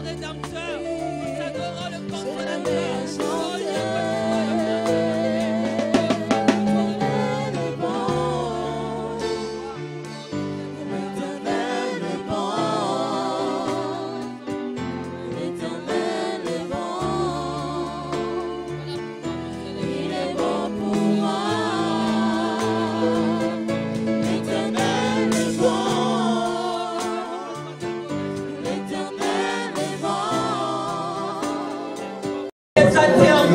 Rédempteur. Nous t'adorons le consolateur. Oh, il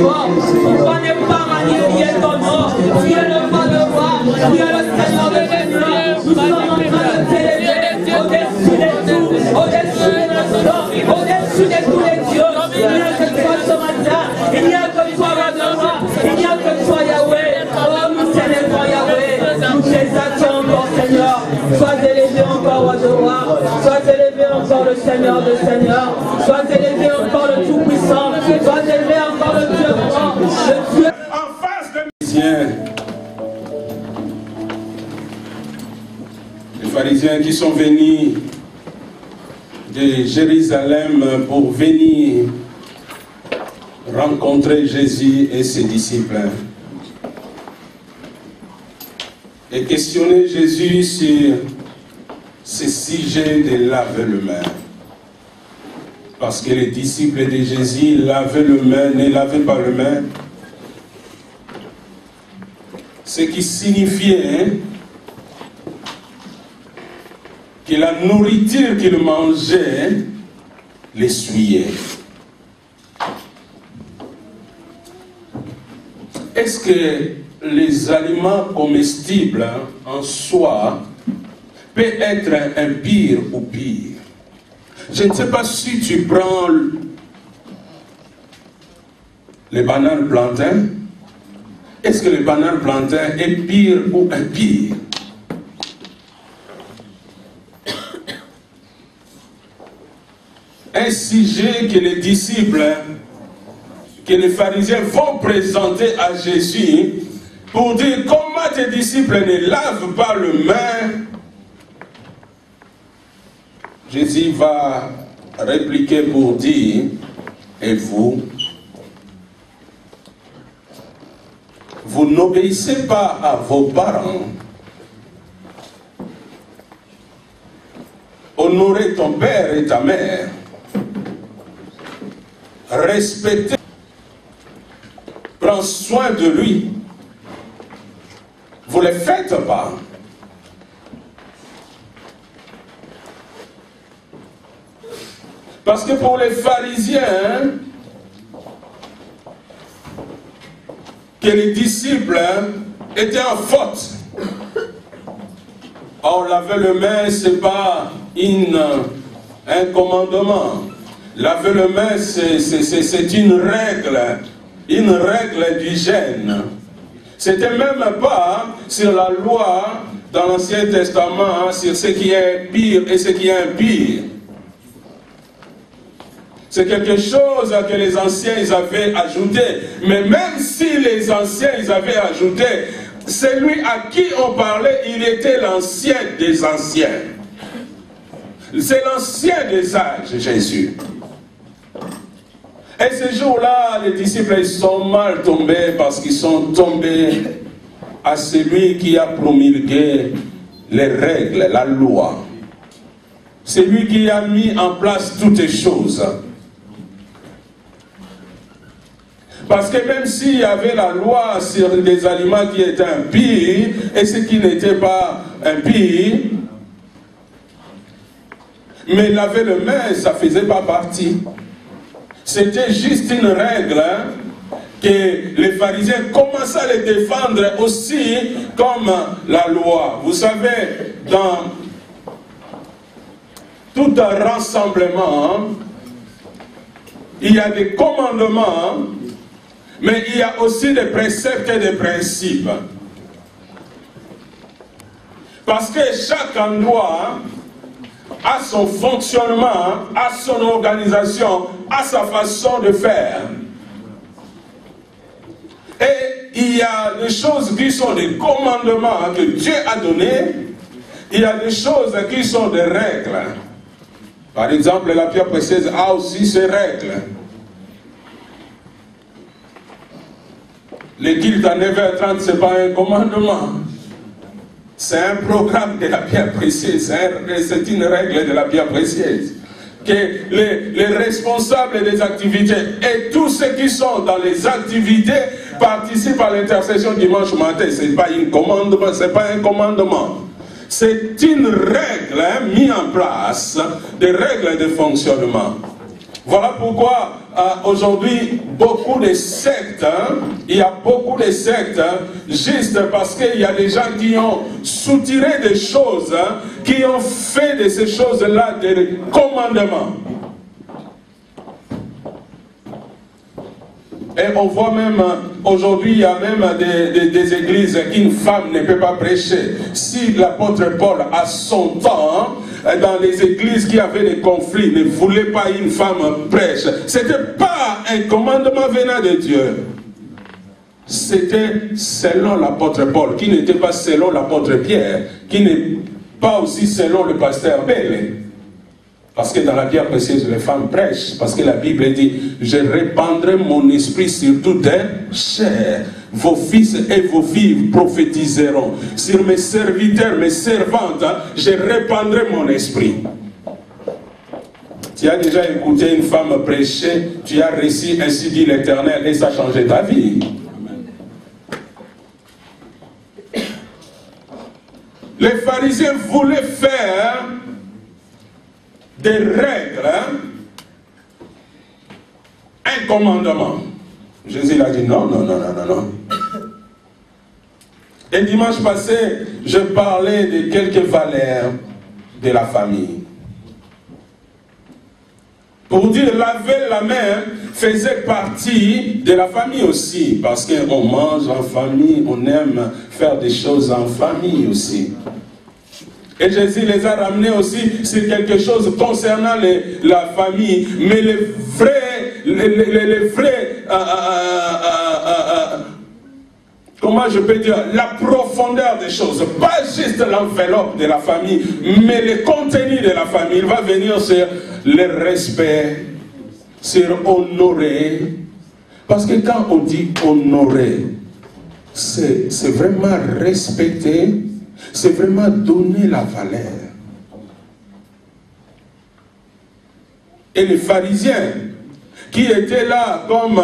on n'est pas manié ton nom. Tu es le roi de roi, tu es le Seigneur de l'Église. Nous sommes en train de t'élever au-dessus des tout, au-dessus des nations, au-dessus de tous les dieux. Il n'y a que toi ce matin, il n'y a que toi le roi, il n'y a que toi Yahweh. Oh, nous t'élevons Yahweh, nous t'exaltons encore Seigneur. Sois élevé encore roi de roi, sois élevé encore le Seigneur de Seigneur, sois élevé encore le Tout-Puissant, sois élevé encore le Dieu grand, le Dieu. En face de les pharisiens qui sont venus de Jérusalem pour venir rencontrer Jésus et ses disciples et questionner Jésus sur ce sujet de laver le main. Parce que les disciples de Jésus lavaient le main, ne lavaient pas le main. Ce qui signifiait que la nourriture qu'ils mangeaient les souillait. Est-ce que les aliments comestibles en soi peuvent être impurs ou pires? Je ne sais pas si tu prends les bananes plantains. Est-ce que le banane plantain est pire ou impire? Un sujet que les disciples, que les pharisiens vont présenter à Jésus pour dire comment tes disciples ne lavent pas le main. Jésus va répliquer pour dire, et vous n'obéissez pas à vos parents. Honorez ton père et ta mère. Respectez. Prends soin de lui. Vous ne le faites pas. Parce que pour les pharisiens, que les disciples étaient en faute. Or, laver le main, ce n'est pas un commandement. Laver le main, c'est une règle d'hygiène. C'était même pas sur la loi dans l'Ancien Testament, sur ce qui est pire et ce qui est impire. C'est quelque chose que les anciens ils avaient ajouté. Mais même si les anciens ils avaient ajouté, celui à qui on parlait, il était l'ancien des anciens. C'est l'ancien des âges, Jésus. Et ce jour-là, les disciples ils sont mal tombés parce qu'ils sont tombés à celui qui a promulgué les règles, la loi. C'est lui qui a mis en place toutes les choses. Parce que même s'il y avait la loi sur des aliments qui étaient impurs et ce qui n'était pas impur, mais laver le main, ça ne faisait pas partie. C'était juste une règle que les pharisiens commençaient à les défendre aussi comme la loi. Vous savez, dans tout un rassemblement, il y a des commandements, mais il y a aussi des préceptes et des principes. Parce que chaque endroit a son fonctionnement, a son organisation, a sa façon de faire. Et il y a des choses qui sont des commandements que Dieu a donnés, il y a des choses qui sont des règles. Par exemple, la pierre précieuse a aussi ses règles. Les cultes à 9h30, ce n'est pas un commandement. C'est un programme de la pierre précieuse. C'est une règle de la pierre précieuse. Que les responsables des activités et tous ceux qui sont dans les activités participent à l'intercession dimanche matin. Ce n'est pas un commandement, c'est pas un commandement. C'est une règle mise en place, des règles de fonctionnement. Voilà pourquoi aujourd'hui, beaucoup de sectes, il y a beaucoup de sectes, juste parce qu'il y a des gens qui ont soutiré des choses, qui ont fait de ces choses-là des commandements. Et on voit même, aujourd'hui, il y a même des églises qu'une femme ne peut pas prêcher. Si l'apôtre Paul, à son temps, dans les églises qui avaient des conflits, ne voulait pas une femme prêche, ce n'était pas un commandement venant de Dieu. C'était selon l'apôtre Paul, qui n'était pas selon l'apôtre Pierre, qui n'est pas aussi selon le pasteur Belle. Parce que dans la pierre précieuse, les femmes prêchent. Parce que la Bible dit, je répandrai mon esprit sur toute chair. Vos fils et vos filles prophétiseront. Sur mes serviteurs, mes servantes, je répandrai mon esprit. Tu as déjà écouté une femme prêcher, tu as reçu ainsi dit l'Éternel et ça a changé ta vie. Les pharisiens voulaient faire des règles, un commandement. Jésus a dit non, non, non, non, non, non. Et dimanche passé, je parlais de quelques valeurs de la famille. Pour dire laver la main faisait partie de la famille aussi, parce qu'on mange en famille, on aime faire des choses en famille aussi. Et Jésus les a ramenés aussi sur quelque chose concernant la famille, mais les vrais comment je peux dire, la profondeur des choses, pas juste l'enveloppe de la famille, mais le contenu de la famille. Il va venir sur le respect, sur honorer. Parce que quand on dit honorer, c'est vraiment respecter, c'est vraiment donner la valeur. Et les pharisiens, qui étaient là comme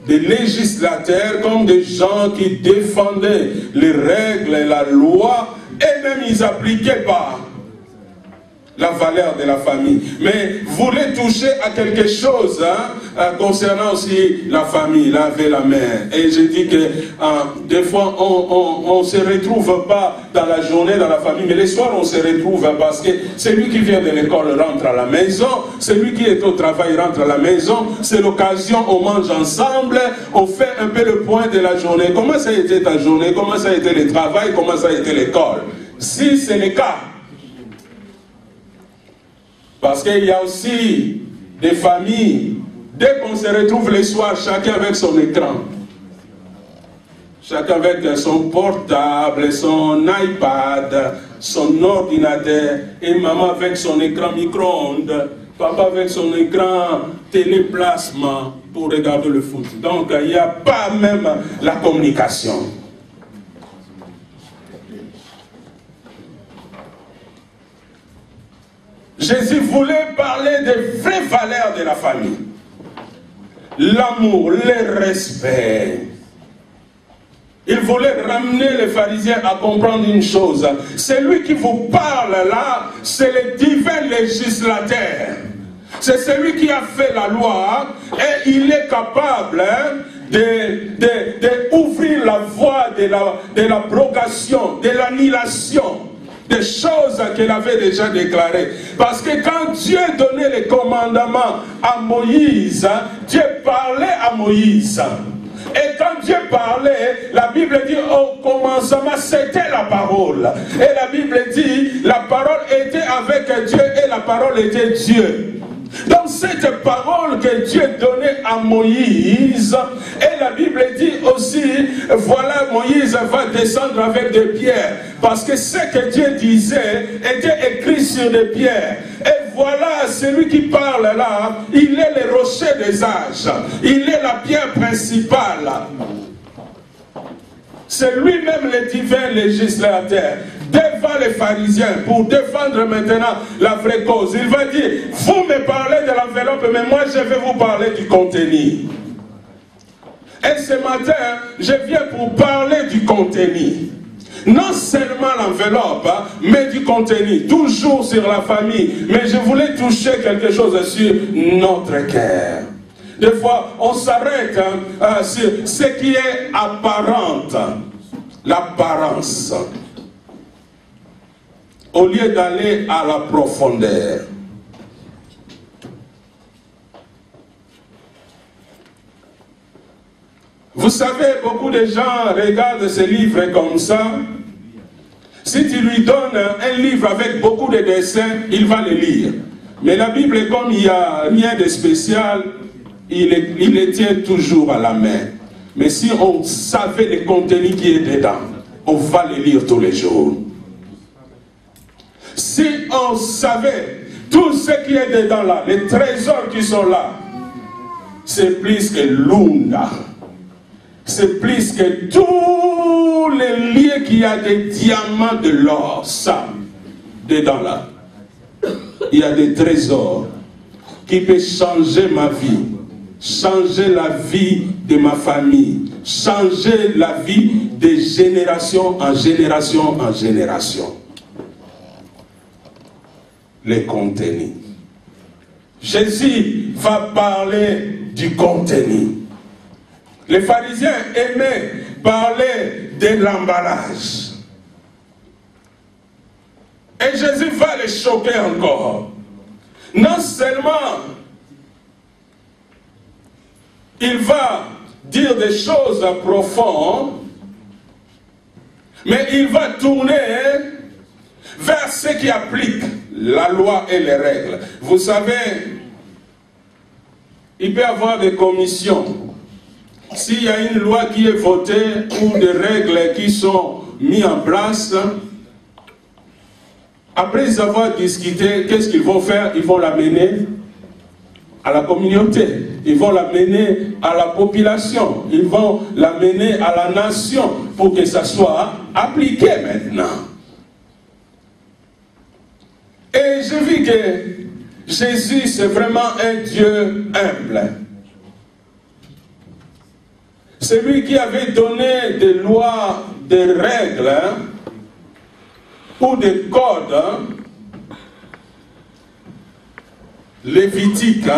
des législateurs, comme des gens qui défendaient les règles et la loi, et même ils n'appliquaient pas la valeur de la famille. Mais voulaient toucher à quelque chose concernant aussi la famille, laver la main. Et je dis que des fois on ne se retrouve pas dans la journée dans la famille, mais les soirs on se retrouve parce que celui qui vient de l'école rentre à la maison, celui qui est au travail rentre à la maison, c'est l'occasion, on mange ensemble, on fait un peu le point de la journée. Comment ça a été ta journée? Comment ça a été le travail? Comment ça a été l'école? Si c'est le cas, parce qu'il y a aussi des familles, dès qu'on se retrouve les soirs, chacun avec son écran. Chacun avec son portable, son iPad, son ordinateur, et maman avec son écran micro-ondes, papa avec son écran téléplasma pour regarder le foot. Donc il n'y a pas même la communication. Jésus voulait parler des vraies valeurs de la famille. L'amour, le respect. Il voulait ramener les pharisiens à comprendre une chose. Celui qui vous parle là, c'est le divin législateur. C'est celui qui a fait la loi et il est capable d'ouvrir la voie de l'abrogation, de l'annulation des choses qu'il avait déjà déclarées. Parce que quand Dieu donnait les commandements à Moïse, Dieu parlait à Moïse. Et quand Dieu parlait, la Bible dit au commencement c'était la parole. Et la Bible dit la parole était avec Dieu et la parole était Dieu. Donc cette parole que Dieu donnait à Moïse, et la Bible dit aussi, voilà Moïse va descendre avec des pierres, parce que ce que Dieu disait était écrit sur des pierres. Et voilà, celui qui parle là, il est le rocher des âges. Il est la pierre principale. C'est lui-même le divin législateur. Devant les pharisiens, pour défendre maintenant la vraie cause, il va dire, vous me parlez de l'enveloppe, mais moi je vais vous parler du contenu. Et ce matin, je viens pour parler du contenu. Non seulement l'enveloppe, mais du contenu. Toujours sur la famille. Mais je voulais toucher quelque chose sur notre cœur. Des fois, on s'arrête sur ce qui est apparent. L'apparence. Au lieu d'aller à la profondeur. Vous savez, beaucoup de gens regardent ce livre comme ça. Si tu lui donnes un livre avec beaucoup de dessins, il va le lire. Mais la Bible, comme il n'y a rien de spécial, il le tient toujours à la main. Mais si on savait le contenu qui est dedans, on va le lire tous les jours. Si on savait tout ce qui est dedans là, les trésors qui sont là, c'est plus que l'unda. C'est plus que tous les lieux qu'il y a des diamants de l'or, ça, dedans là. Il y a des trésors qui peuvent changer ma vie, changer la vie de ma famille, changer la vie de génération en génération en génération. Les contenus. Jésus va parler du contenu. Les pharisiens aimaient parler de l'emballage. Et Jésus va les choquer encore. Non seulement il va dire des choses profondes, mais il va tourner vers ceux qui appliquent la loi et les règles. Vous savez, il peut y avoir des commissions. S'il y a une loi qui est votée ou des règles qui sont mises en place, après avoir discuté, qu'est-ce qu'ils vont faire? Ils vont l'amener à la communauté, ils vont l'amener à la population, ils vont l'amener à la nation pour que ça soit appliqué maintenant. Et j'ai vu que Jésus, c'est vraiment un Dieu humble. C'est lui qui avait donné des lois, des règles, ou des codes lévitiques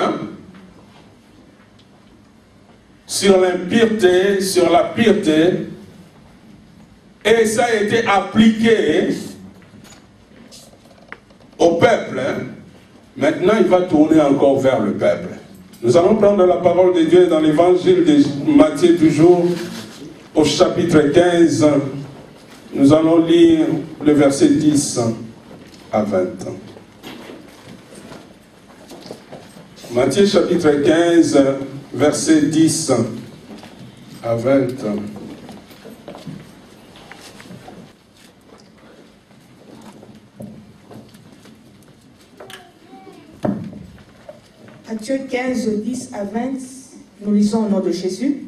sur l'impureté, sur la pureté, et ça a été appliqué au peuple. Maintenant, il va tourner encore vers le peuple. Nous allons prendre la parole de Dieu dans l'évangile de Matthieu, toujours au chapitre 15. Nous allons lire le verset 10 à 20. Matthieu chapitre 15, verset 10 à 20. Matthieu 15, 10 à 20, nous lisons au nom de Jésus.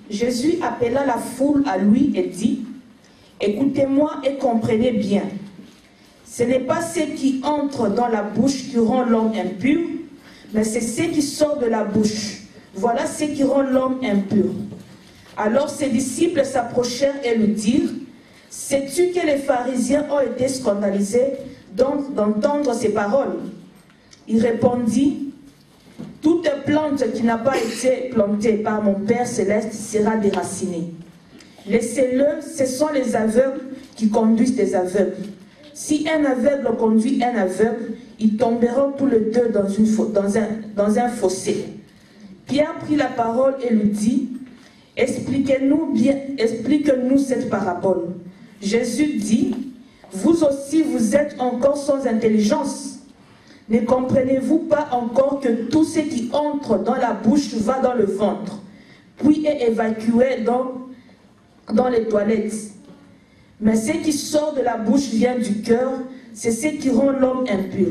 Jésus appela la foule à lui et dit, « Écoutez-moi et comprenez bien. Ce n'est pas ce qui entre dans la bouche qui rend l'homme impur, mais c'est ce qui sort de la bouche. Voilà ce qui rend l'homme impur. » Alors ses disciples s'approchèrent et lui dirent, « Sais-tu que les pharisiens ont été scandalisés d'entendre ces paroles ?» Il répondit, « Toute plante qui n'a pas été plantée par mon Père céleste sera déracinée. Laissez-le, ce sont les aveugles qui conduisent des aveugles. Si un aveugle conduit un aveugle, ils tomberont tous les deux dans un fossé. » Pierre prit la parole et lui dit, « Expliquez-nous cette parabole. » Jésus dit, « Vous aussi vous êtes encore sans intelligence. Ne comprenez-vous pas encore que tout ce qui entre dans la bouche va dans le ventre, puis est évacué dans les toilettes? Mais ce qui sort de la bouche vient du cœur, c'est ce qui rend l'homme impur.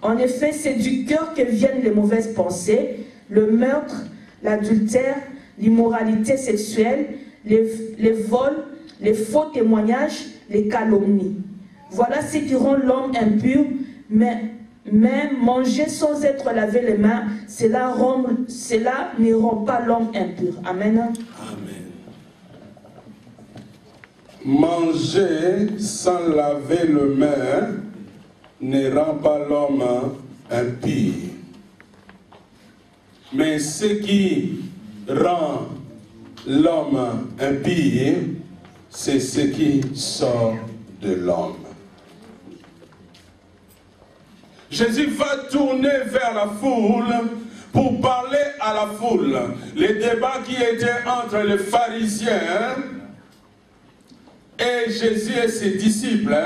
En effet, c'est du cœur que viennent les mauvaises pensées, le meurtre, l'adultère, l'immoralité sexuelle, les vols, les faux témoignages, les calomnies. Voilà ce qui rend l'homme impur, mais manger sans être lavé les mains, cela ne rend pas l'homme impur. Amen. Amen. Manger sans laver les mains ne rend pas l'homme impur. Mais ce qui rend l'homme impur, c'est ce qui sort de l'homme. Jésus va tourner vers la foule pour parler à la foule. Les débats qui étaient entre les pharisiens et Jésus et ses disciples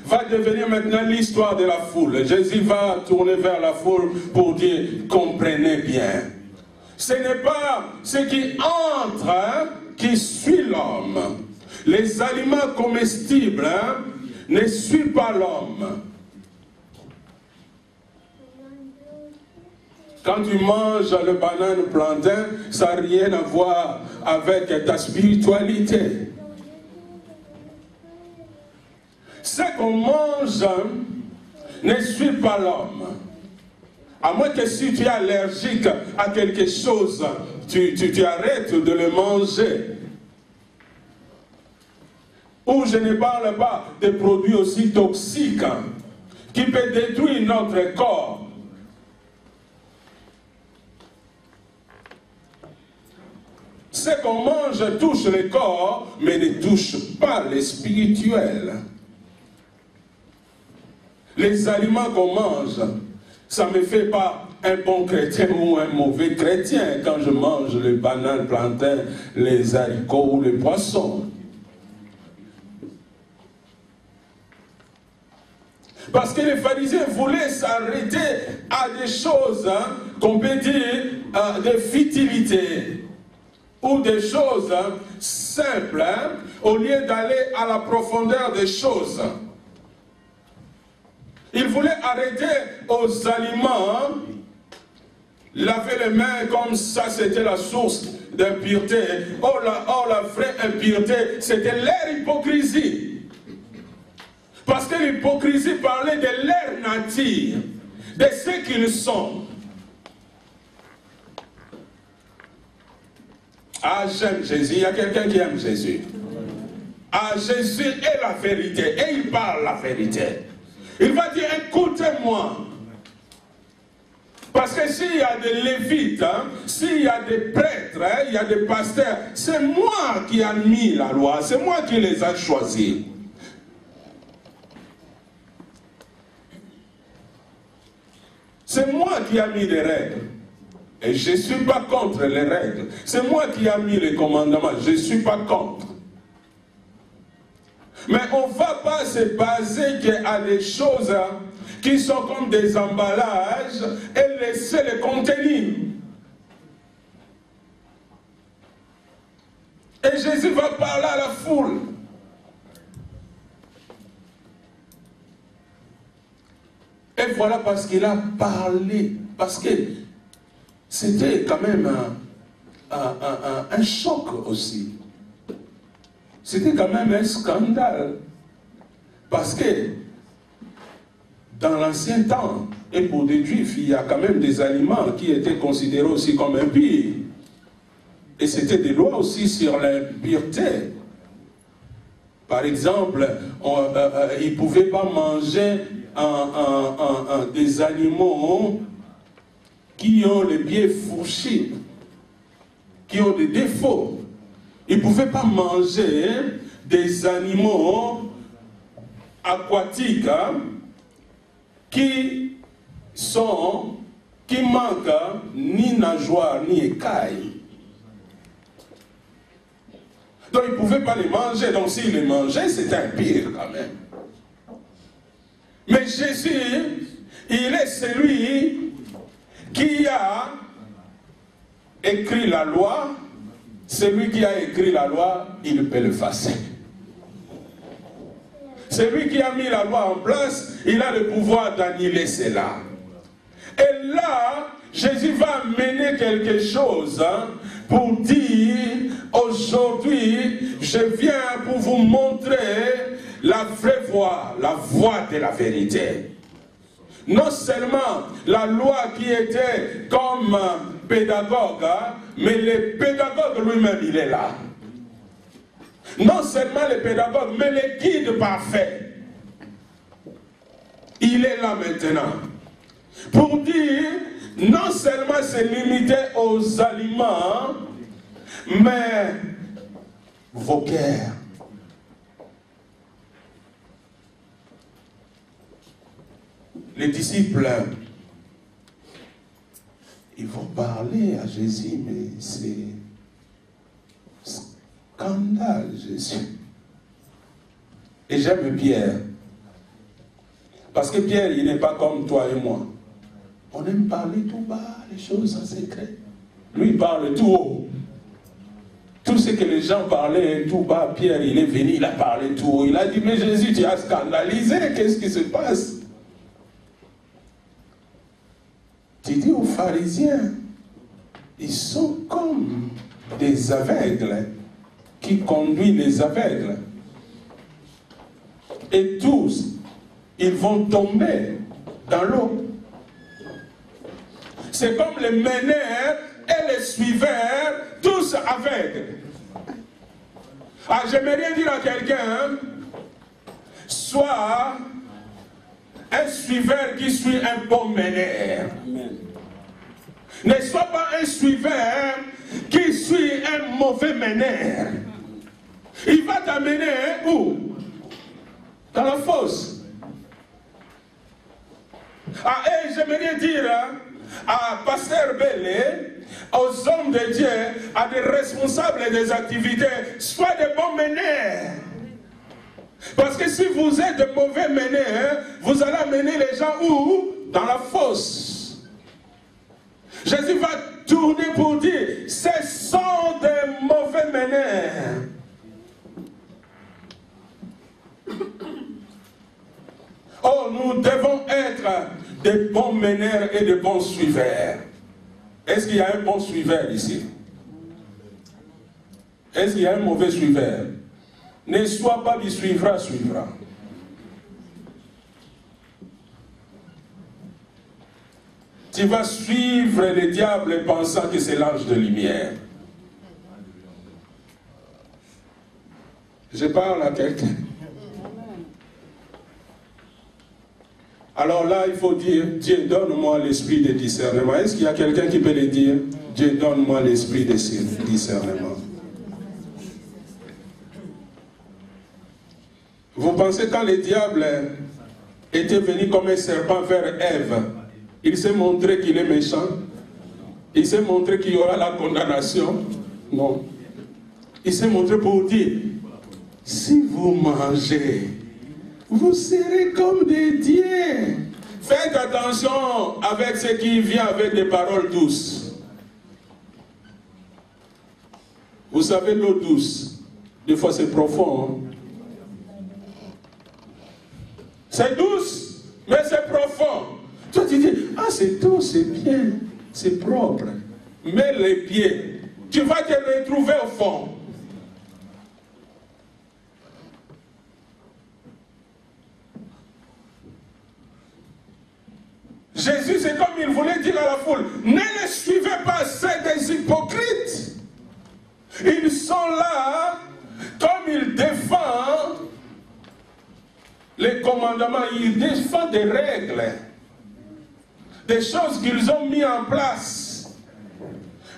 va devenir maintenant l'histoire de la foule. Jésus va tourner vers la foule pour dire, comprenez bien. Ce n'est pas ce qui entre qui suit l'homme. Les aliments comestibles ne suivent pas l'homme. Quand tu manges le banane plantain, ça n'a rien à voir avec ta spiritualité. Ce qu'on mange ne suit pas l'homme. À moins que si tu es allergique à quelque chose, tu arrêtes de le manger. Ou je ne parle pas de produits aussi toxiques qui peuvent détruire notre corps. Ce qu'on mange touche le corps, mais ne touche pas le spirituel. Les aliments qu'on mange, ça ne me fait pas un bon chrétien ou un mauvais chrétien quand je mange les bananes, plantains, les haricots ou les poissons. Parce que les pharisiens voulaient s'arrêter à des choses qu'on peut dire de futilité ou des choses simples au lieu d'aller à la profondeur des choses. Ils voulaient arrêter aux aliments, laver les mains comme ça c'était la source d'impureté. Or la vraie impureté, c'était leur hypocrisie. Parce que l'hypocrisie parlait de leur nature, de ce qu'ils sont. Ah, j'aime Jésus. Il y a quelqu'un qui aime Jésus. Ah, Jésus est la vérité. Et il parle la vérité. Il va dire, écoutez-moi. Parce que s'il y a des lévites, s'il y a des prêtres, il y a des pasteurs, c'est moi qui ai mis la loi. C'est moi qui les ai choisis. C'est moi qui ai mis les règles. Et je ne suis pas contre les règles. C'est moi qui ai mis les commandements. Je ne suis pas contre. Mais on ne va pas se baser à des choses qui sont comme des emballages et laisser les contenir. Et Jésus va parler à la foule. Et voilà parce qu'il a parlé. Parce que c'était quand même un choc aussi. C'était quand même un scandale. Parce que dans l'ancien temps, et pour des Juifs, il y a quand même des aliments qui étaient considérés aussi comme impurs. Et c'était des lois aussi sur l'impureté. Par exemple, ils ne pouvaient pas manger des animaux qui ont les pieds fourchus, qui ont des défauts. Ils ne pouvaient pas manger des animaux aquatiques qui manquent ni nageoires ni écailles. Donc ils ne pouvaient pas les manger. Donc s'ils les mangeaient, c'était impur quand même. Mais Jésus, il est celui qui a écrit la loi. Celui qui a écrit la loi, il peut l'effacer. C'est lui qui a mis la loi en place, il a le pouvoir d'annuler cela. Et là, Jésus va amener quelque chose pour dire, aujourd'hui, je viens pour vous montrer la vraie voie, la voie de la vérité. Non seulement la loi qui était comme pédagogue, mais le pédagogue lui-même, il est là. Non seulement le pédagogue, mais le guide parfait. Il est là maintenant. Pour dire, non seulement c'est limité aux aliments, mais vos cœurs. Les disciples, ils vont parler à Jésus, mais c'est scandale, Jésus. Et j'aime Pierre. Parce que Pierre, il n'est pas comme toi et moi. On aime parler tout bas, les choses en secret. Lui, il parle tout haut. Tout ce que les gens parlaient tout bas, Pierre, il est venu, il a parlé tout haut. Il a dit, mais Jésus, tu as scandalisé, qu'est-ce qui se passe? Tu dis aux pharisiens, ils sont comme des aveugles qui conduisent les aveugles. Et tous, ils vont tomber dans l'eau. C'est comme les meneurs et les suiveurs, tous aveugles. Ah, j'aimerais dire à quelqu'un, soit un suiveur qui suit un bon meneur. Ne sois pas un suiveur qui suit un mauvais meneur. Il va t'amener où? Dans la fosse. Ah, et j'aimerais dire à Pasteur Bellé, aux hommes de Dieu, à des responsables des activités, soyez des bons meneurs. Parce que si vous êtes de mauvais meneurs, vous allez amener les gens où? Dans la fosse. Jésus va tourner pour dire, ce sont des mauvais meneurs. Oh, nous devons être des bons meneurs et de bons suiveurs. Est-ce qu'il y a un bon suiveur ici? Est-ce qu'il y a un mauvais suiveur? Ne sois pas du suivra. Tu vas suivre le diable pensant que c'est l'ange de lumière. Je parle à quelqu'un. Alors là, il faut dire, Dieu, donne-moi l'esprit de discernement. Est-ce qu'il y a quelqu'un qui peut le dire? Dieu, donne-moi l'esprit de discernement. Vous pensez quand le diable était venu comme un serpent vers Ève, il s'est montré qu'il est méchant? Il s'est montré qu'il y aura la condamnation? Non. Il s'est montré pour dire, si vous mangez, vous serez comme des dieux. Faites attention avec ce qui vient avec des paroles douces. Vous savez, l'eau douce, des fois c'est profond. C'est douce, mais c'est profond. Toi tu dis, ah c'est douce, c'est bien, c'est propre. Mets les pieds, tu vas te retrouver au fond. Jésus, c'est comme il voulait dire à la foule, ne les suivez pas, c'est des hypocrites. Ils sont là, comme ils défendent les commandements, ils défendent des règles, des choses qu'ils ont mis en place.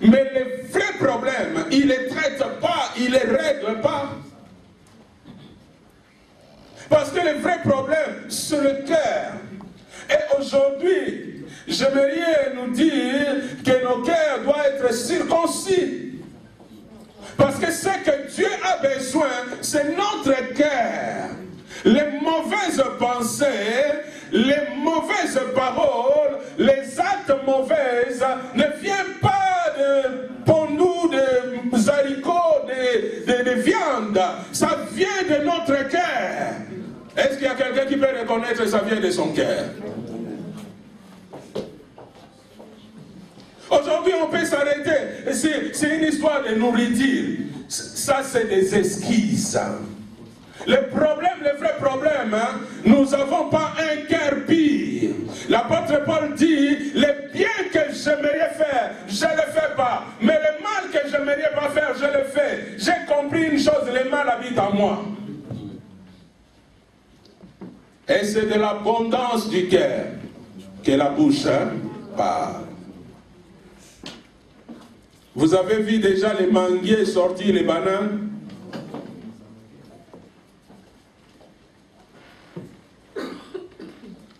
Mais les vrais problèmes, ils ne les traitent pas, ils ne les règlent pas. Parce que les vrais problèmes, c'est le cœur. Et aujourd'hui, j'aimerais nous dire que nos cœurs doivent être circoncis. Parce que ce que Dieu a besoin, c'est notre cœur. Les mauvaises pensées, les mauvaises paroles, les actes mauvaises ne viennent pas de pondou, de haricots, de viande. Ça vient de notre cœur. Et quelqu'un qui peut reconnaître ça vient de son cœur? Aujourd'hui, on peut s'arrêter. C'est une histoire de nourriture. Ça, c'est des esquisses. Le problème, le vrai problème, hein, nous n'avons pas un cœur pire. L'apôtre Paul dit, le bien que j'aimerais faire, je ne le fais pas. Mais le mal que j'aimerais pas faire, je le fais. J'ai compris une chose, le mal habite en moi. Et c'est de l'abondance du cœur que la bouche parle. Vous avez vu déjà les manguiers sortir les bananes?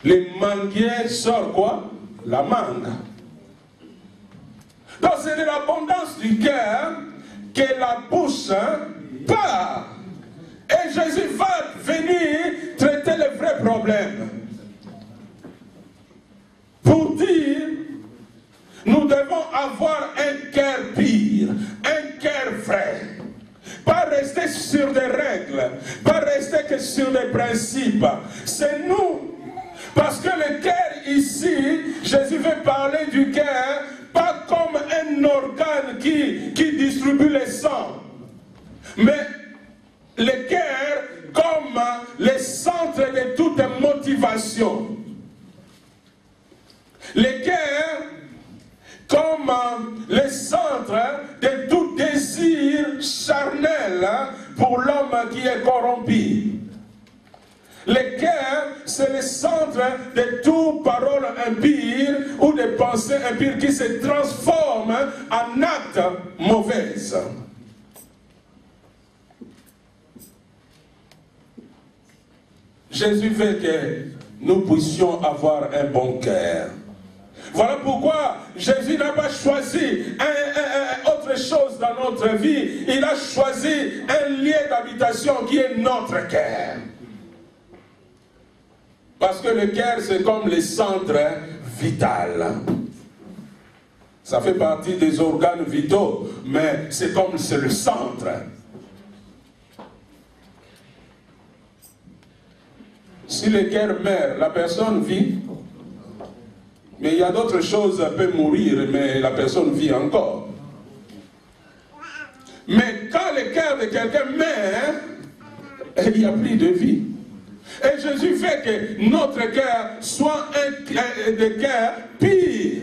Les manguiers sortent quoi? La mangue. Donc c'est de l'abondance du cœur que la bouche parle. Et Jésus va venir traiter les vrais problèmes. Pour dire, nous devons avoir un cœur pur, un cœur vrai. Pas rester sur des règles, pas rester que sur des principes. C'est nous. Parce que le cœur ici, Jésus veut parler du cœur, pas comme un organe qui distribue le sang, mais le cœur comme le centre de toute motivation. Le cœur comme le centre de tout désir charnel pour l'homme qui est corrompu. Le cœur, c'est le centre de toute parole impure ou de pensée impure qui se transforme en acte mauvais. Jésus veut que nous puissions avoir un bon cœur. Voilà pourquoi Jésus n'a pas choisi autre chose dans notre vie. Il a choisi un lieu d'habitation qui est notre cœur. Parce que le cœur, c'est comme le centre vital. Ça fait partie des organes vitaux, mais c'est comme c'est le centre. Si le cœur meurt, la personne vit. Mais il y a d'autres choses qui peuvent mourir, mais la personne vit encore. Mais quand le cœur de quelqu'un meurt, il n'y a plus de vie. Et Jésus fait que notre cœur soit un cœur pur,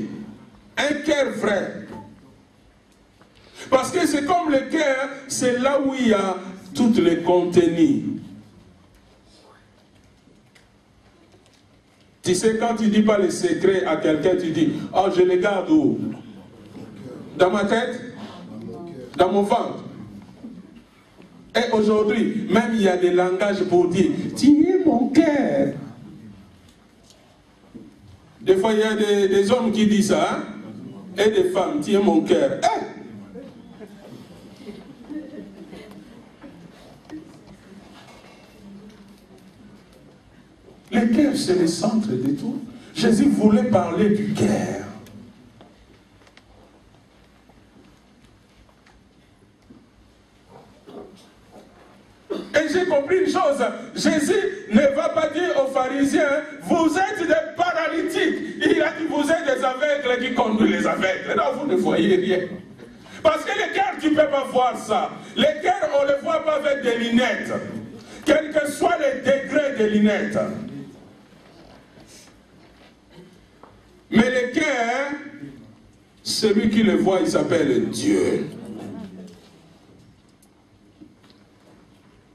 un cœur vrai. Parce que c'est comme le cœur, c'est là où il y a tout le contenu. Tu sais, quand tu ne dis pas les secrets à quelqu'un, tu dis, oh, je les garde où? Dans ma tête? Dans mon ventre? Et aujourd'hui, même il y a des langages pour dire, tu es mon cœur. Des fois, il y a des hommes qui disent ça, hein? Et des femmes, tu es mon cœur. Hey! Le cœur, c'est le centre de tout. Jésus voulait parler du cœur. Et j'ai compris une chose, Jésus ne va pas dire aux pharisiens, vous êtes des paralytiques. Il a dit, vous êtes des aveugles qui conduisent les aveugles. Non, vous ne voyez rien. Parce que le cœur, tu ne peux pas voir ça. Le cœur, on ne le voit pas avec des lunettes. Quel que soit le degré des lunettes. Mais le cœur, celui qui le voit, il s'appelle Dieu.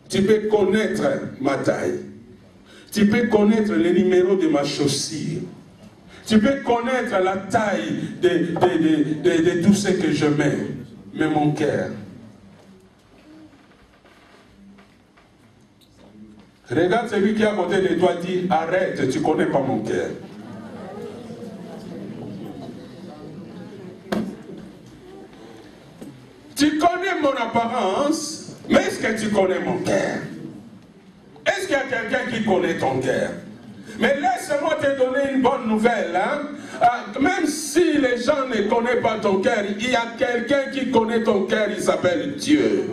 Tu peux connaître ma taille. Tu peux connaître le numéro de ma chaussure. Tu peux connaître la taille de tout ce que je mets. Mais mon cœur. Regarde celui qui est à côté de toi, dit, arrête, tu ne connais pas mon cœur. Tu connais mon apparence, mais est-ce que tu connais mon cœur? Est-ce qu'il y a quelqu'un qui connaît ton cœur? Mais laisse-moi te donner une bonne nouvelle. Hein? Même si les gens ne connaissent pas ton cœur, il y a quelqu'un qui connaît ton cœur, il s'appelle Dieu.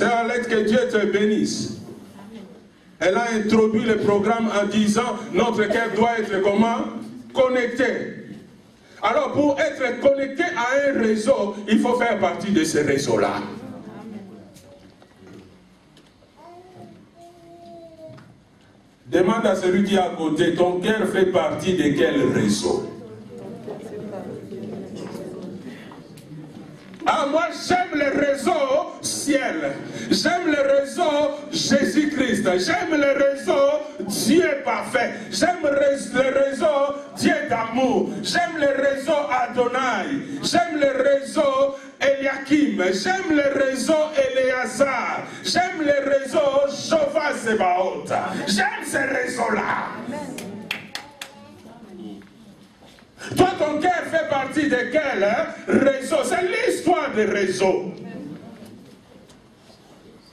C'est Arlette, que Dieu te bénisse. Elle a introduit le programme en disant notre cœur doit être comment? Connecté. Alors pour être connecté à un réseau, il faut faire partie de ce réseau-là. Demande à celui qui est à côté, ton cœur fait partie de quel réseau? Ah, moi j'aime le réseau ciel, j'aime le réseau Jésus-Christ, j'aime le réseau Dieu parfait, j'aime le réseau Dieu d'amour, j'aime le réseau Adonai, j'aime le réseau Eliakim, j'aime le réseau Éléazar, j'aime le réseau Jehovah Sébaoth, j'aime ce réseau-là. Toi, ton cœur fait partie de quel réseau? C'est l'histoire des réseaux.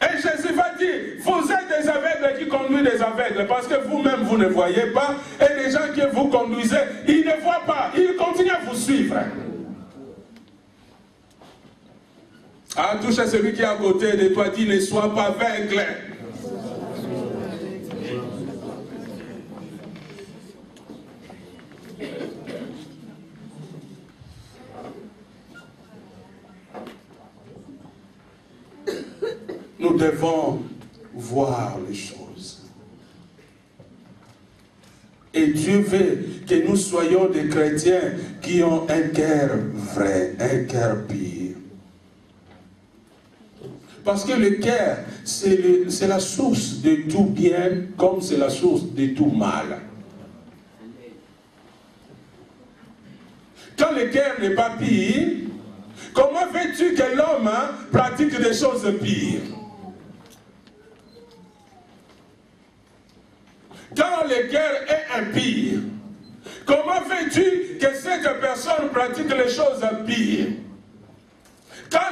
Et Jésus va dire, vous êtes des aveugles qui conduisent des aveugles, parce que vous-même, vous ne voyez pas, et les gens que vous conduisez, ils ne voient pas, ils continuent à vous suivre. Ah, touche à celui qui est à côté de toi, dis, ne sois pas aveugle. Nous devons voir les choses. Et Dieu veut que nous soyons des chrétiens qui ont un cœur vrai, un cœur pur. Parce que le cœur, c'est la source de tout bien, comme c'est la source de tout mal. Quand le cœur n'est pas pur, comment veux-tu que l'homme pratique des choses pires? Quand le cœur est impur, comment veux-tu que cette personne pratique les choses pires? Quand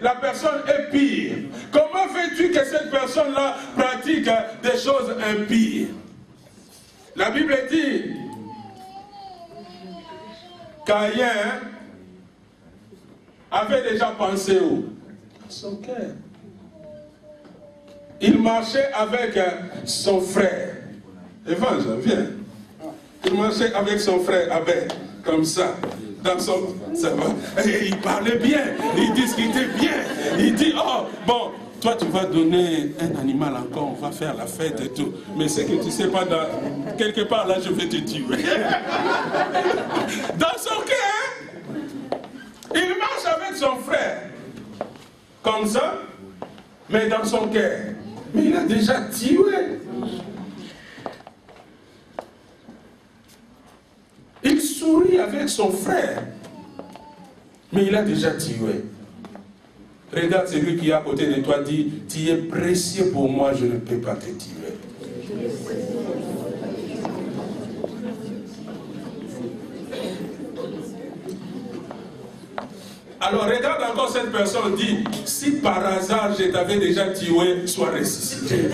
la personne est pire, comment veux-tu que cette personne-là pratique des choses impires? La Bible dit, Caïn avait déjà pensé où? À son cœur. Il marchait avec son frère. Évangile, viens. Il marchait avec son frère Abel, comme ça. Dans son... Ça va. Et il parlait bien, il discutait bien. Il dit, oh, bon, toi tu vas donner un animal encore, on va faire la fête et tout. Mais c'est que tu sais pas, quelque part là, je vais te tuer. Dans son cœur, il marche avec son frère. Comme ça, mais dans son cœur. Mais il a déjà tué. Il sourit avec son frère, mais il a déjà tué. Regarde celui qui est à côté de toi, dit, tu es précieux pour moi, je ne peux pas te tuer. Alors regarde encore cette personne, dit, si par hasard je t'avais déjà tué, sois ressuscité.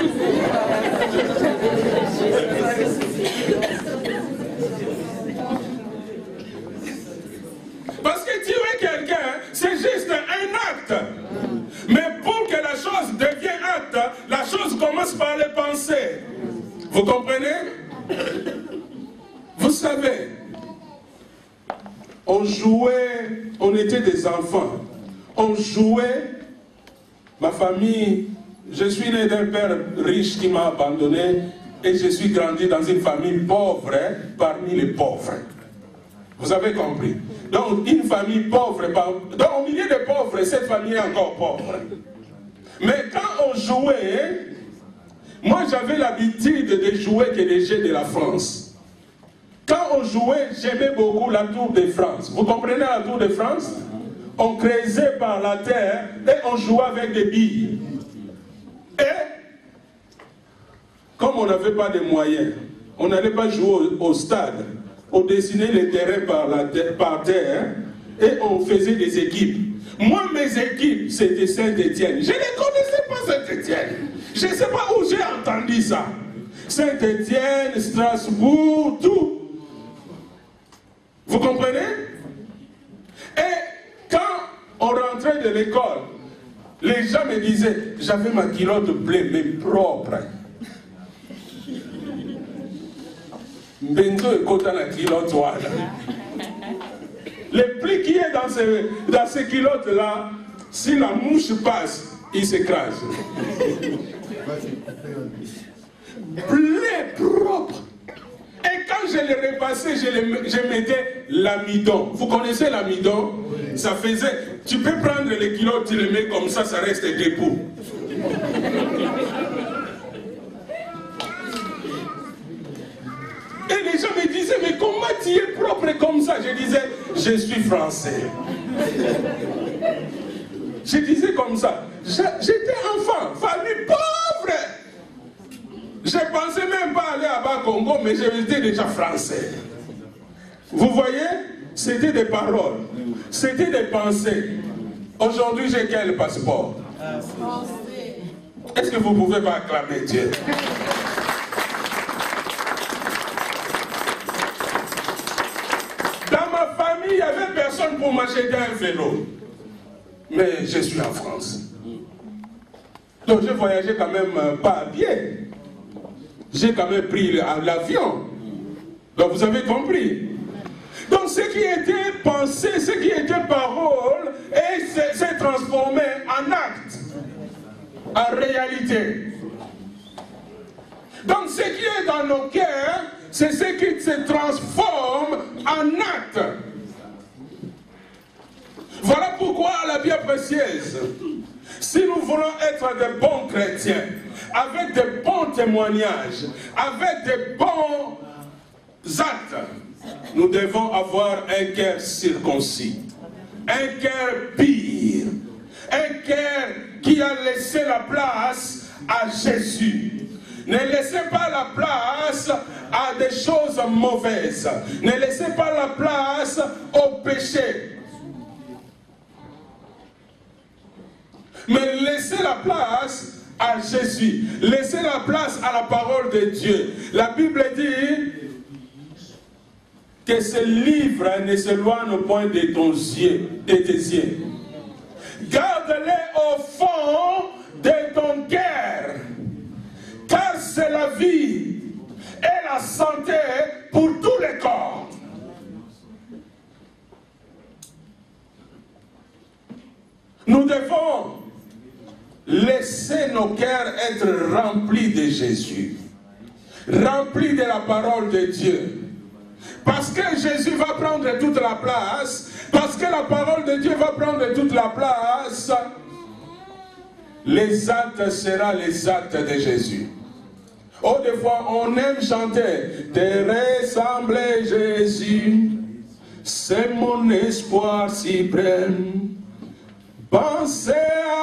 Parce que tuer quelqu'un, c'est juste un acte. Mais pour que la chose devienne acte, la chose commence par les pensées. Vous comprenez? Vous savez, on jouait, on était des enfants. On jouait, ma famille, je suis né d'un père riche qui m'a abandonné et je suis grandi dans une famille pauvre, parmi les pauvres. Vous avez compris? Donc, une famille pauvre, donc au milieu des pauvres, cette famille est encore pauvre. Mais quand on jouait, moi j'avais l'habitude de jouer que les jeux de la France. Quand on jouait, j'aimais beaucoup la Tour de France. Vous comprenez la Tour de France? On creusait par la terre et on jouait avec des billes. Et, comme on n'avait pas de moyens, on n'allait pas jouer au stade. On dessinait les terrains par terre et on faisait des équipes. Moi, mes équipes, c'était Saint-Étienne. Je ne connaissais pas Saint-Étienne. Je ne sais pas où j'ai entendu ça. Saint-Étienne, Strasbourg, tout. Vous comprenez? Et quand on rentrait de l'école, Les gens me disaient, j'avais ma culotte bleue, mais propre. Bento et kota na culotte voilà. Le pli qui est dans ces culottes-là, si la mouche passe, il s'écrase. Blé propre. Et quand je les repassais, je mettais l'amidon. Vous connaissez l'amidon? Ça faisait... Tu peux prendre les culottes, tu les mets comme ça reste debout. Et les gens me disaient, mais comment tu es propre comme ça? Je disais, je suis français. Je disais comme ça. J'étais enfant, famille pauvre. Je ne pensais même pas aller à Bas-Congo, mais j'étais déjà français. Vous voyez? C'était des paroles. C'était des pensées. Aujourd'hui, j'ai quel passeport? Est-ce que vous pouvez pas acclamer Dieu? Dans ma famille, il n'y avait personne pour m'acheter un vélo. Mais je suis en France. Donc je voyageais quand même pas à pied. J'ai quand même pris l'avion. Donc vous avez compris. Donc ce qui était pensé, ce qui était parole, s'est transformé en acte, en réalité. Donc ce qui est dans nos cœurs, c'est ce qui se transforme en acte. Voilà pourquoi la Bible précieuse, si nous voulons être de bons chrétiens, avec de bons témoignages, avec de bons actes, nous devons avoir un cœur circoncis, un cœur pur, un cœur qui a laissé la place à Jésus. Ne laissez pas la place à des choses mauvaises. Ne laissez pas la place au péché. Mais laissez la place à Jésus. Laissez la place à la parole de Dieu. La Bible dit que ce livre ne s'éloigne point de tes yeux. Garde-les au fond de ton cœur. Car c'est la vie et la santé pour tous les corps. Nous devons laisser nos cœurs être remplis de Jésus, remplis de la parole de Dieu. Parce que Jésus va prendre toute la place, parce que la parole de Dieu va prendre toute la place, les actes seront les actes de Jésus. Oh, des fois, on aime chanter « Te ressembler Jésus, c'est mon espoir suprême. Penser,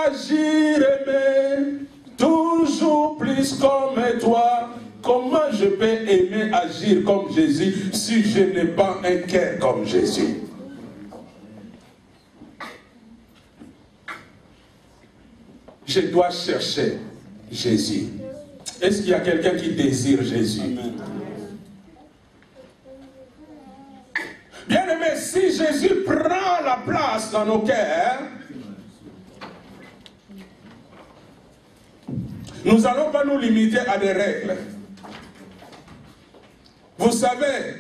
agir, aimer, toujours plus comme toi. Comment je peux aimer, agir comme Jésus si je n'ai pas un cœur comme Jésus ?» Je dois chercher Jésus. Est-ce qu'il y a quelqu'un qui désire Jésus? Bien-aimé, si Jésus prend la place dans nos cœurs, nous n'allons pas nous limiter à des règles. Vous savez,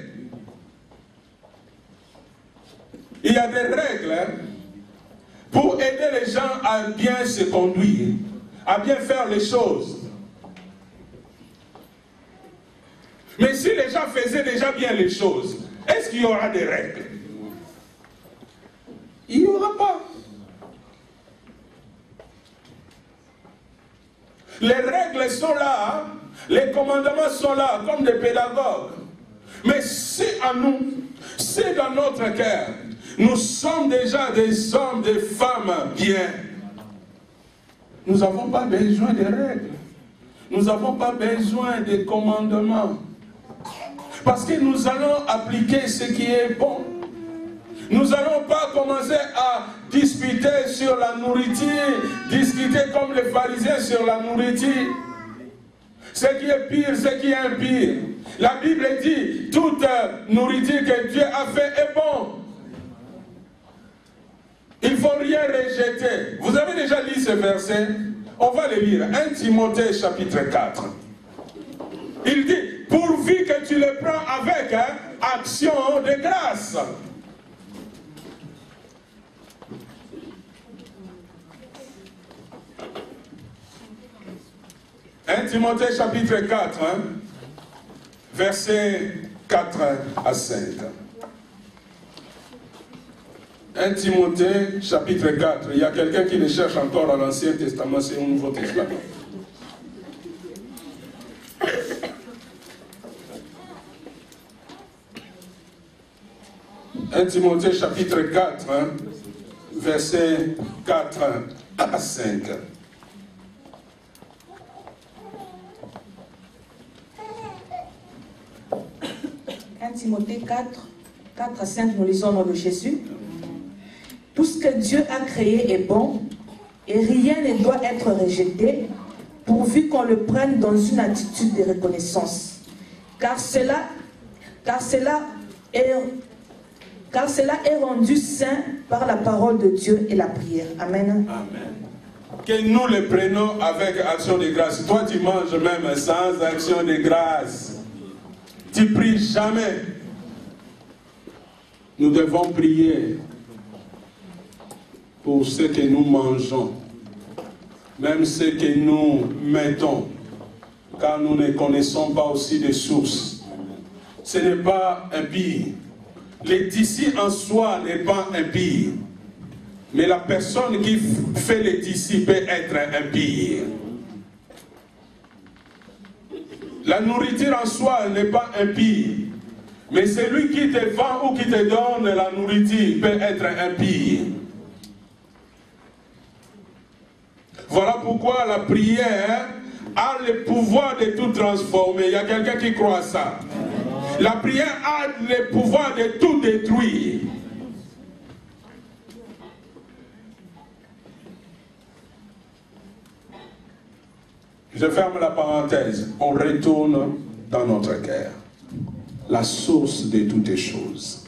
il y a des règles pour aider les gens à bien se conduire, à bien faire les choses. Mais si les gens faisaient déjà bien les choses, est-ce qu'il y aura des règles? Il n'y aura pas. Les règles sont là, les commandements sont là, comme des pédagogues. Mais si en nous, si dans notre cœur, nous sommes déjà des hommes, des femmes bien, nous n'avons pas besoin de règles. Nous n'avons pas besoin de commandements. Parce que nous allons appliquer ce qui est bon. Nous n'allons pas commencer à discuter sur la nourriture, discuter comme les pharisiens sur la nourriture. Ce qui est pire, ce qui est impire. La Bible dit, toute nourriture que Dieu a fait est bon. Il faut rien rejeter. Vous avez déjà lu ce verset? On va le lire. 1 Timothée chapitre 4. Il dit, pourvu que tu le prends avec action de grâce. « 1 Timothée chapitre 4, versets 4 à 5. 1 Timothée chapitre 4. Il y a quelqu'un qui le cherche encore à l'Ancien Testament, c'est au Nouveau Testament. « 1 Timothée chapitre 4, versets 4 à 5. » 1 Timothée 4, 4 à 5, nous lisons au nom de Jésus. Tout ce que Dieu a créé est bon, et rien ne doit être rejeté, pourvu qu'on le prenne dans une attitude de reconnaissance. Car cela est rendu saint par la parole de Dieu et la prière. Amen. Amen. Que nous le prenons avec action de grâce. Toi, tu manges même sans action de grâce. Tu pries jamais. Nous devons prier pour ce que nous mangeons, même ce que nous mettons, car nous ne connaissons pas aussi des sources. Ce n'est pas impie. Le tissu en soi n'est pas impie. Mais la personne qui fait le tissu peut être impie. La nourriture en soi n'est pas impie. Mais celui qui te vend ou qui te donne la nourriture peut être impie. Voilà pourquoi la prière a le pouvoir de tout transformer. Il y a quelqu'un qui croit à ça. La prière a le pouvoir de tout détruire. Je ferme la parenthèse. On retourne dans notre cœur. La source de toutes les choses.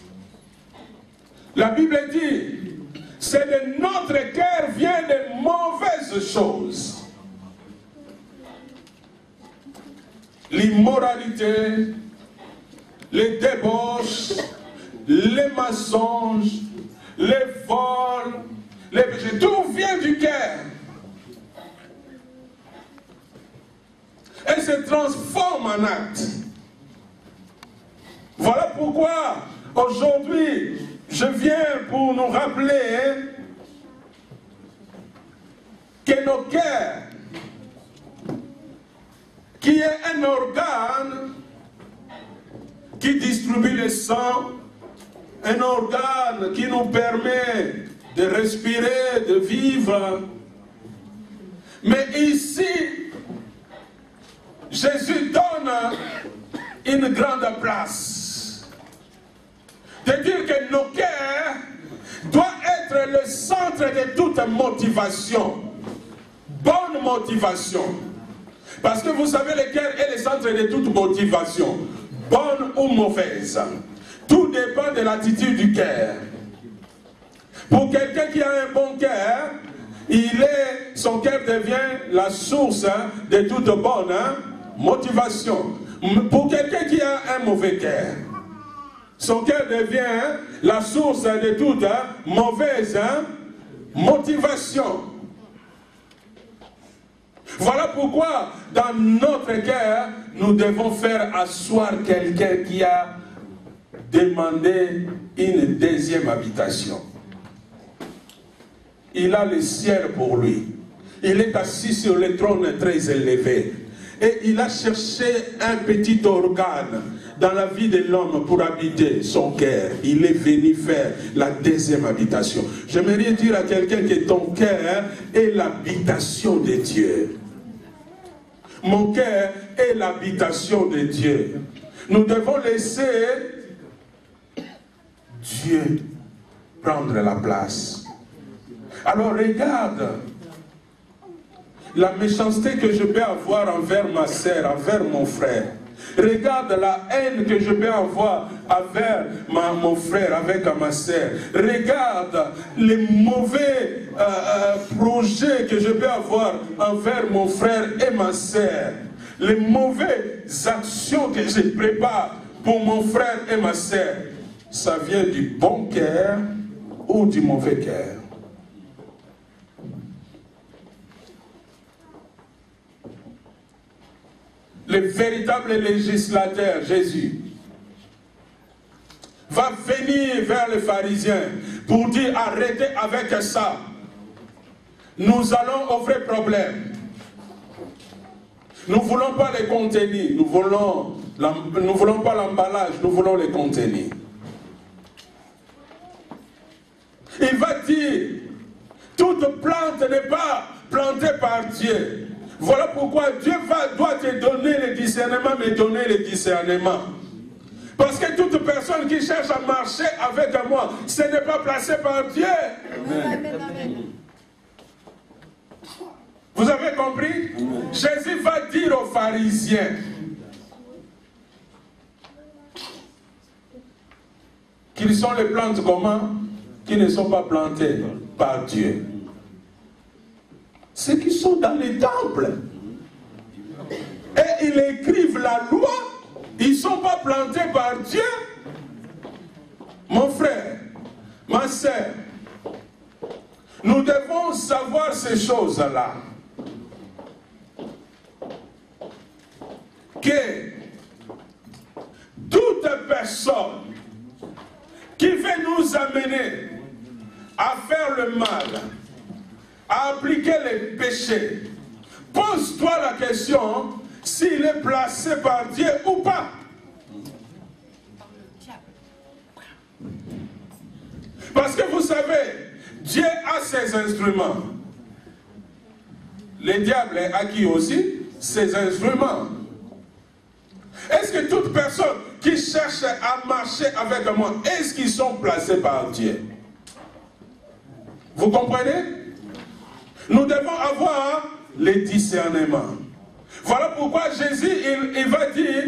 La Bible dit, c'est de notre cœur viennent de mauvaises choses. L'immoralité, les débauches, les mensonges, les vols, les péchés, tout vient du cœur. Et se transforme en acte. Voilà pourquoi aujourd'hui je viens pour nous rappeler que nos cœurs, qui est un organe qui distribue le sang, un organe qui nous permet de respirer, de vivre. Mais ici, Jésus donne une grande place. De dire que nos cœurs doivent être le centre de toute motivation. Bonne motivation. Parce que vous savez, le cœur est le centre de toute motivation. Bonne ou mauvaise. Tout dépend de l'attitude du cœur. Pour quelqu'un qui a un bon cœur, son cœur devient la source de toute bonne motivation. Pour quelqu'un qui a un mauvais cœur, son cœur devient la source de toute mauvaise motivation. Voilà pourquoi dans notre cœur, nous devons faire asseoir quelqu'un qui a demandé une deuxième habitation. Il a le ciel pour lui. Il est assis sur le trône très élevé. Et il a cherché un petit organe dans la vie de l'homme pour habiter son cœur. Il est venu faire la deuxième habitation. J'aimerais dire à quelqu'un que ton cœur est l'habitation de Dieu. Mon cœur est l'habitation de Dieu. Nous devons laisser Dieu prendre la place. Alors regarde la méchanceté que je peux avoir envers ma sœur, envers mon frère. Regarde la haine que je peux avoir envers mon frère, avec ma sœur. Regarde les mauvais projets que je peux avoir envers mon frère et ma sœur. Les mauvaises actions que je prépare pour mon frère et ma sœur. Ça vient du bon cœur ou du mauvais cœur? Le véritable législateur, Jésus, va venir vers les pharisiens pour dire arrêtez avec ça. Nous allons au vrai problème. Nous ne voulons pas les contenus, nous voulons pas l'emballage, nous voulons les contenus. Il va dire, toute plante n'est pas plantée par Dieu. Voilà pourquoi Dieu doit te donner le discernement, mais donner le discernement. Parce que toute personne qui cherche à marcher avec moi, ce n'est pas placé par Dieu. Amen. Vous avez compris? Amen. Jésus va dire aux pharisiens qu'ils sont les plantes comment? Qui ne sont pas plantées par Dieu. Ceux qui sont dans les temples. Et ils écrivent la loi. Ils ne sont pas plantés par Dieu. Mon frère, ma sœur, nous devons savoir ces choses-là. Que toute personne qui veut nous amener à faire le mal, à appliquer les péchés, pose-toi la question s'il est placé par Dieu ou pas. Parce que vous savez, Dieu a ses instruments. Le diable a qui aussi? Ses instruments. Est-ce que toute personne qui cherche à marcher avec moi, est-ce qu'ils sont placés par Dieu? Vous comprenez? Nous devons avoir le discernement. Voilà pourquoi Jésus, il va dire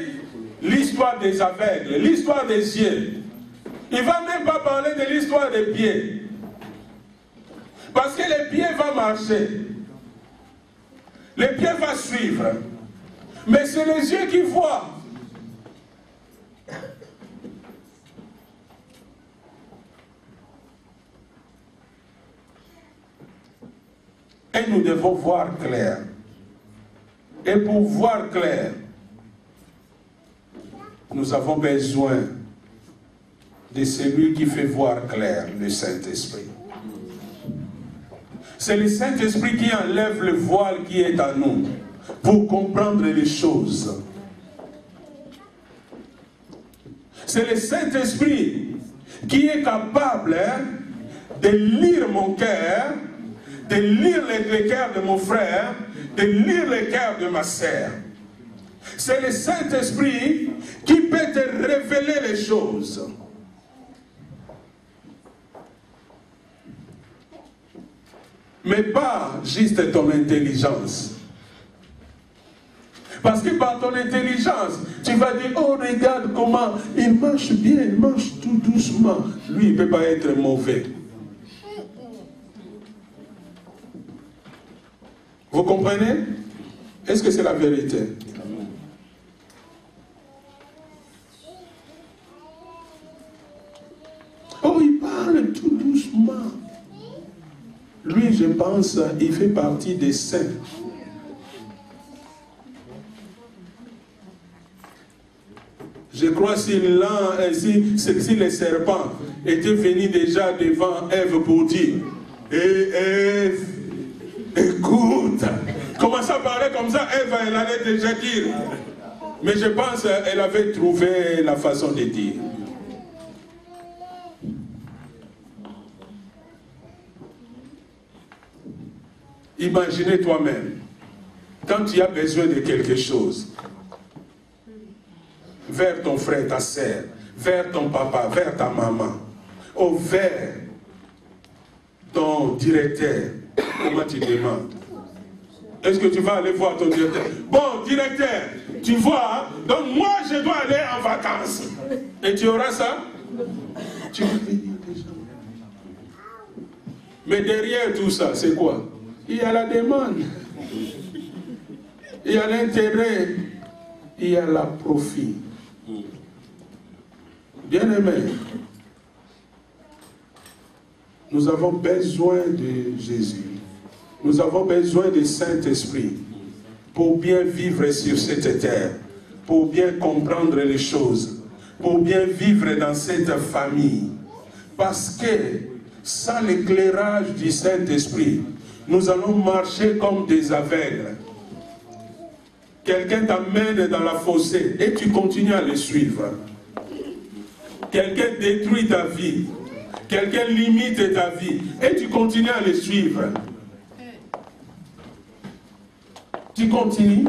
l'histoire des aveugles, l'histoire des yeux. Il ne va même pas parler de l'histoire des pieds. Parce que les pieds vont marcher. Les pieds vont suivre. Mais c'est les yeux qui voient. Et nous devons voir clair. Et pour voir clair, nous avons besoin de celui qui fait voir clair, le Saint-Esprit. C'est le Saint-Esprit qui enlève le voile qui est en nous pour comprendre les choses. C'est le Saint-Esprit qui est capable de lire mon cœur, de lire le cœur de mon frère, de lire le cœur de ma sœur. C'est le Saint-Esprit qui peut te révéler les choses. Mais pas juste ton intelligence. Parce que par ton intelligence, tu vas dire, oh regarde comment il marche bien, il marche tout doucement. Lui, il ne peut pas être mauvais. Vous comprenez? Est-ce que c'est la vérité? Oh, il parle tout doucement. Lui, je pense, il fait partie des saints. Je crois si les serpents étaient venus déjà devant Ève pour dire, Ève, écoute, comment ça parlait comme ça, Ève, elle allait déjà dire. Mais je pense qu'elle avait trouvé la façon de dire. Imaginez toi-même, quand tu as besoin de quelque chose, vers ton frère, ta sœur, vers ton papa, vers ta maman, ou vers ton directeur, comment tu demandes? Est-ce que tu vas aller voir ton directeur? Bon, directeur, Tu vois, hein? Donc moi je dois aller en vacances. Et tu auras ça? Tu vas venir déjà. Mais derrière tout ça, c'est quoi? Il y a la demande. Il y a l'intérêt. Il y a la profit. Bien-aimés, nous avons besoin de Jésus. Nous avons besoin du Saint-Esprit pour bien vivre sur cette terre, pour bien comprendre les choses, pour bien vivre dans cette famille. Parce que sans l'éclairage du Saint-Esprit, nous allons marcher comme des aveugles. Quelqu'un t'amène dans la fossée et tu continues à le suivre. Quelqu'un détruit ta vie. Quelqu'un limite ta vie et tu continues à le suivre. Tu continues.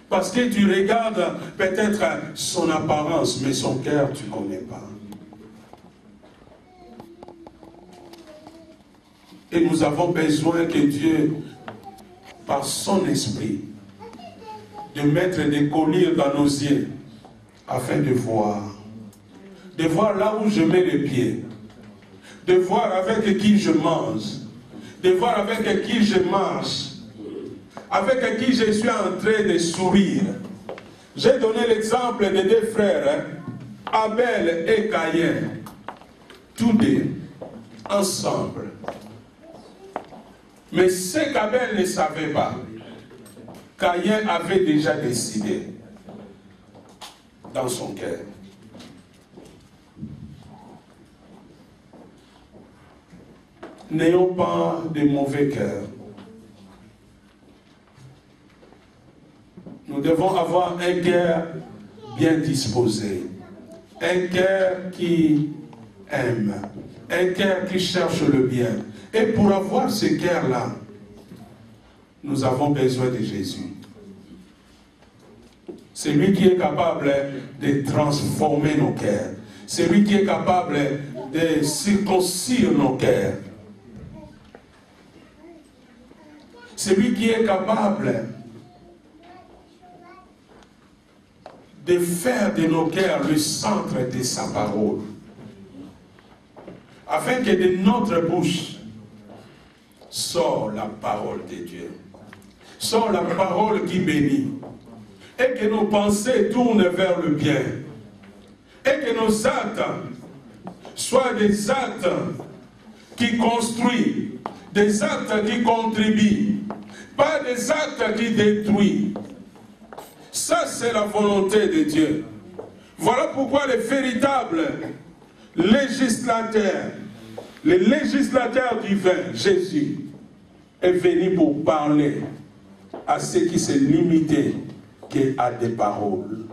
Parce que tu regardes peut-être son apparence, mais son cœur, tu ne connais pas. Et nous avons besoin que Dieu, par son esprit, de mettre des colliers dans nos yeux, afin de voir là où je mets les pieds, de voir avec qui je mange, de voir avec qui je marche, avec qui je suis en train de sourire. J'ai donné l'exemple de deux frères, Abel et Caïn, tous deux, ensemble. Mais ce qu'Abel ne savait pas, Caïn avait déjà décidé dans son cœur. N'ayons pas de mauvais cœur. Nous devons avoir un cœur bien disposé, un cœur qui aime, un cœur qui cherche le bien. Et pour avoir ce cœur-là, nous avons besoin de Jésus. C'est lui qui est capable de transformer nos cœurs. C'est lui qui est capable de circoncire nos cœurs. C'est lui qui est capable de faire de nos cœurs le centre de sa parole. Afin que de notre bouche sorte la parole de Dieu. Sort la parole qui bénit. Et que nos pensées tournent vers le bien. Et que nos actes soient des actes qui construisent, des actes qui contribuent, pas des actes qui détruisent. Ça, c'est la volonté de Dieu. Voilà pourquoi le véritable législateur, le législateur divin, Jésus, est venu pour parler à ceux qui se limitaient qu'à des paroles.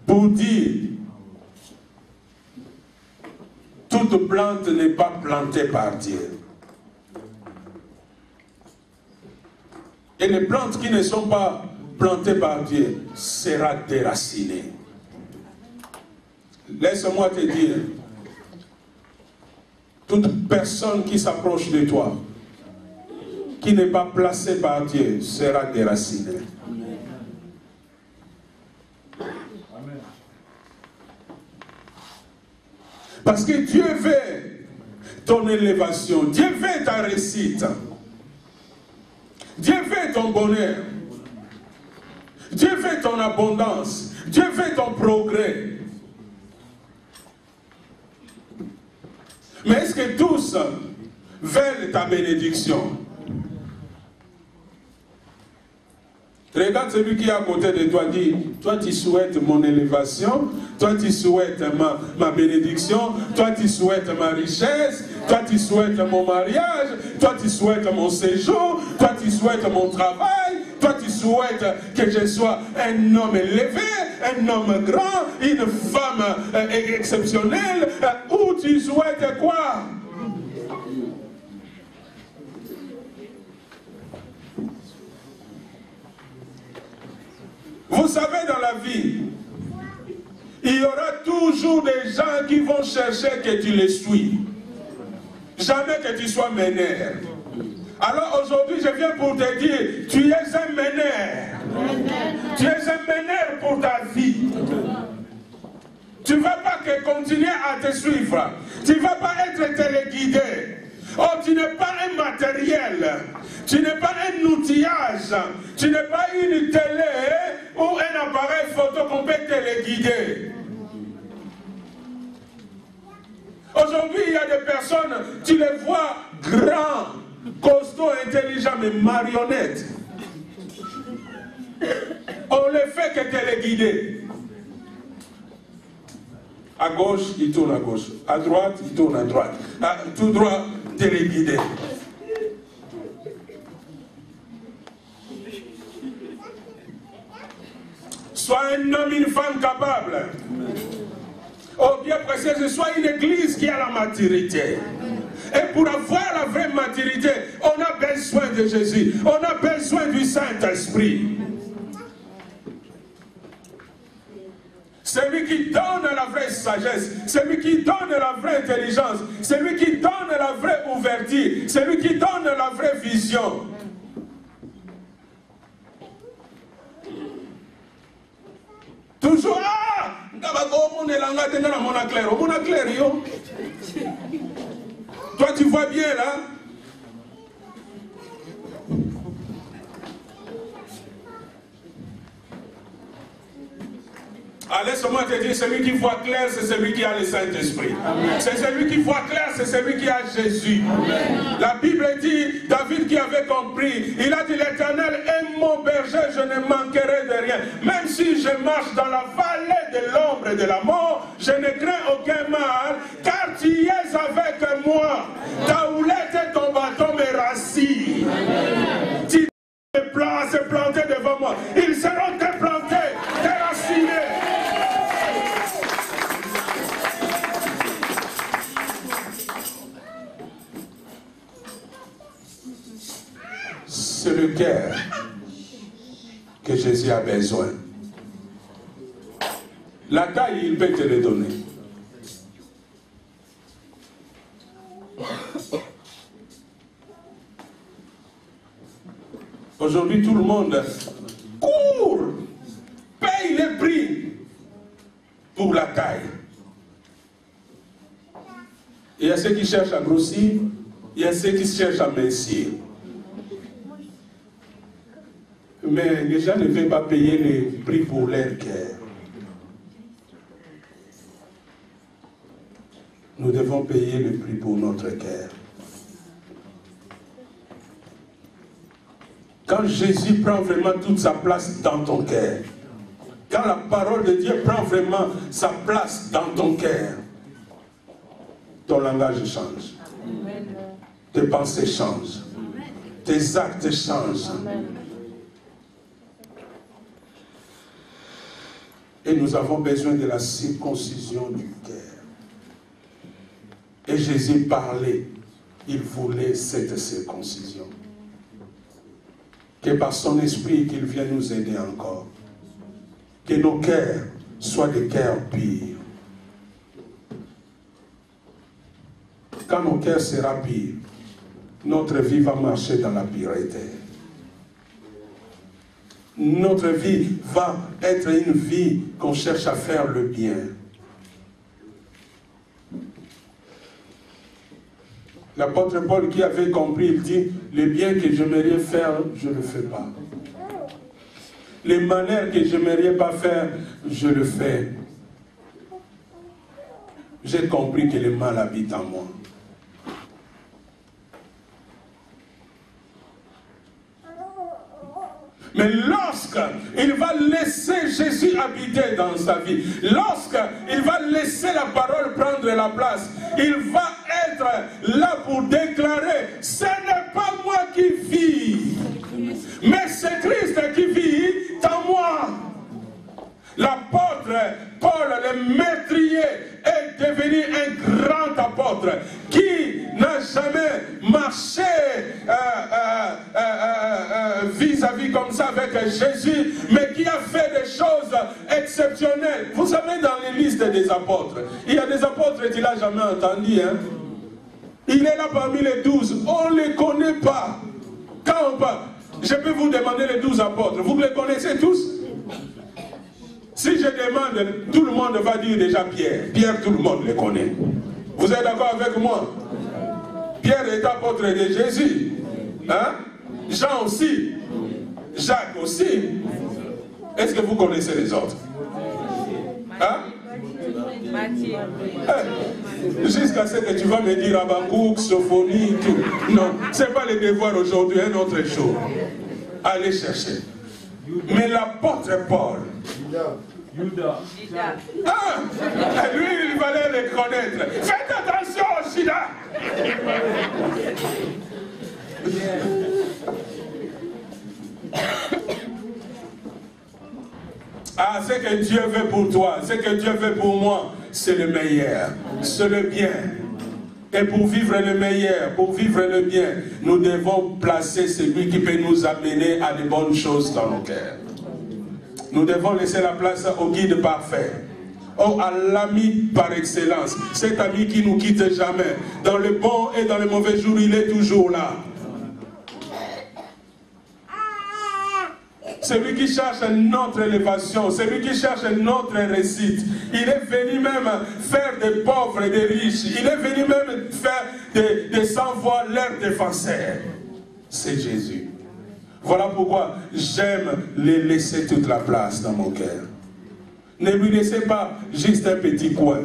Pour dire, toute plante n'est pas plantée par Dieu. Et les plantes qui ne sont pas plantées par Dieu seront déracinées. Laisse-moi te dire, toute personne qui s'approche de toi, qui n'est pas placée par Dieu, sera déracinée. Parce que Dieu veut ton élévation, Dieu veut ta réussite, Dieu veut ton bonheur, Dieu veut ton abondance, Dieu veut ton progrès. Mais est-ce que tous veulent ta bénédiction? Regarde celui qui est à côté de toi, dit, toi tu souhaites mon élévation, toi tu souhaites ma bénédiction, toi tu souhaites ma richesse, toi tu souhaites mon mariage, toi tu souhaites mon séjour, toi tu souhaites mon travail, toi tu souhaites que je sois un homme élevé, un homme grand, une femme exceptionnelle, ou tu souhaites quoi? Vous savez, dans la vie, il y aura toujours des gens qui vont chercher que tu les suis. Jamais que tu sois meneur. Alors aujourd'hui, je viens pour te dire, tu es un meneur. Tu es un meneur pour ta vie. Tu ne vas pas que continuer à te suivre. Tu ne vas pas être téléguidé. Oh, tu n'es pas un matériel. Tu n'es pas un outillage. Tu n'es pas une télé ou un appareil photo qu'on peut téléguider. Aujourd'hui, il y a des personnes, tu les vois grands, costauds, intelligents, mais marionnettes. On les fait que téléguider. À gauche, il tourne à gauche. À droite, il tourne à droite. Tout droit, téléguidé. Sois un homme, une femme capable. Oh, bien précieux, soit une église qui a la maturité. Et pour avoir la vraie maturité, on a besoin de Jésus. On a besoin du Saint-Esprit. Celui qui donne la vraie sagesse, celui qui donne la vraie intelligence, celui qui donne la vraie ouverture, celui qui donne la vraie vision. Toujours, toi tu vois bien là. Allez seulement te dire, celui qui voit clair, c'est celui qui a le Saint-Esprit. C'est celui qui voit clair, c'est celui qui a Jésus. Amen. La Bible dit, David qui avait compris, il a dit, l'Éternel est mon berger, je ne manquerai de rien. Même si je marche dans la vallée de l'ombre et de la mort, je ne crains aucun mal, car tu es avec moi. Ta houlette et ton bâton me rassurent. Tu se planter devant moi. Ils seront déplantés, déracinés. C'est le cœur que Jésus a besoin. La taille, il peut te le donner. Aujourd'hui, tout le monde court, paye les prix pour la taille. Il y a ceux qui cherchent à grossir, il y a ceux qui cherchent à mincir. Mais les gens ne veulent pas payer les prix pour leur cœur. Nous devons payer le prix pour notre cœur. Quand Jésus prend vraiment toute sa place dans ton cœur, quand la parole de Dieu prend vraiment sa place dans ton cœur, ton langage change. Amen. Tes pensées changent. Amen. Tes actes changent. Amen. Et nous avons besoin de la circoncision du cœur. Et Jésus parlait, il voulait cette circoncision. Que par son esprit, qu'il vienne nous aider encore. Que nos cœurs soient des cœurs purs. Quand nos cœurs seront purs, notre vie va marcher dans la pureté. Notre vie va être une vie qu'on cherche à faire le bien. L'apôtre Paul qui avait compris, il dit, le bien que j'aimerais faire, je ne le fais pas. Les manières que j'aimerais pas faire, je le fais. J'ai compris que le mal habite en moi. Mais lorsqu'il va laisser Jésus habiter dans sa vie, lorsqu'il va laisser la parole prendre la place, il va être là pour déclarer, ce n'est pas moi qui vis, mais c'est Christ qui vit en moi. L'apôtre Paul, le meurtrier, est devenu un grand apôtre qui n'a jamais marché vis-à-vis comme ça avec Jésus, mais qui a fait des choses exceptionnelles. Vous savez, dans les listes des apôtres, il y a des apôtres que tu n'as jamais entendu. Hein? Il est là parmi les 12. On ne les connaît pas. Quand on parle, je peux vous demander les 12 apôtres. Vous les connaissez tous? Si je demande, tout le monde va dire déjà Pierre. Pierre, tout le monde le connaît. Vous êtes d'accord avec moi? Pierre est apôtre de Jésus. Hein? Jean aussi. Jacques aussi. Est-ce que vous connaissez les autres? Hein? Jusqu'à ce que tu vas me dire Habakkuk, Sophonie, tout. Non, ce n'est pas le devoir aujourd'hui, un autre jour. Allez chercher. Mais l'apôtre Paul. Ah, lui, il fallait le connaître. Faites attention au sida. Ah, ce que Dieu veut pour toi, ce que Dieu veut pour moi, c'est le meilleur, c'est le bien. Et pour vivre le meilleur, pour vivre le bien, nous devons placer celui qui peut nous amener à de bonnes choses dans nos cœurs. Nous devons laisser la place au guide parfait. Oh, à l'ami par excellence. Cet ami qui ne nous quitte jamais. Dans le bon et dans le mauvais jour, il est toujours là. Celui qui cherche notre élévation, celui qui cherche notre réussite. Il est venu même faire des pauvres et des riches. Il est venu même faire des sans-voix leurs défenseurs. C'est Jésus. Voilà pourquoi j'aime les laisser toute la place dans mon cœur. Ne lui laissez pas juste un petit coin.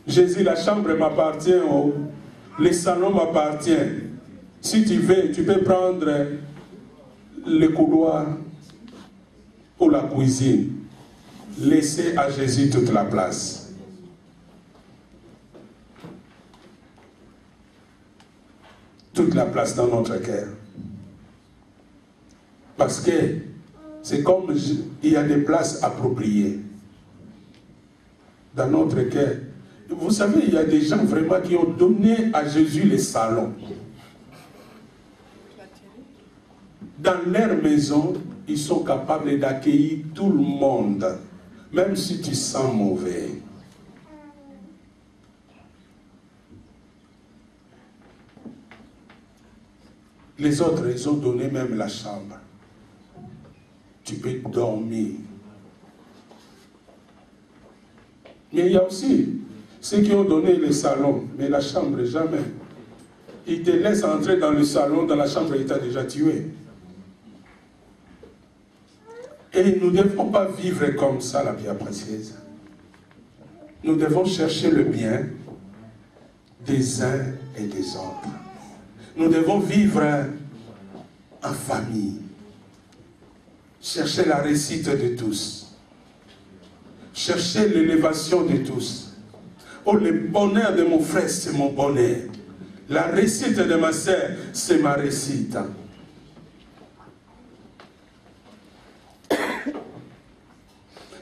Jésus, la chambre m'appartient, le salon m'appartient. Si tu veux, tu peux prendre le couloir ou la cuisine. Laissez à Jésus toute la place. Toute la place dans notre cœur. Parce que c'est comme il y a des places appropriées dans notre cœur. Vous savez, il y a des gens vraiment qui ont donné à Jésus les salons. Dans leur maison, ils sont capables d'accueillir tout le monde, même si tu sens mauvais. Les autres, ils ont donné même la chambre. Tu peux dormir. Mais il y a aussi ceux qui ont donné le salon, mais la chambre, jamais. Ils te laissent entrer dans le salon, dans la chambre, il t'a déjà tué. Et nous ne devons pas vivre comme ça, la pierre précieuse. Nous devons chercher le bien des uns et des autres. Nous devons vivre en famille. Chercher la réussite de tous. Chercher l'élévation de tous. Oh, le bonheur de mon frère, c'est mon bonheur. La réussite de ma sœur, c'est ma réussite.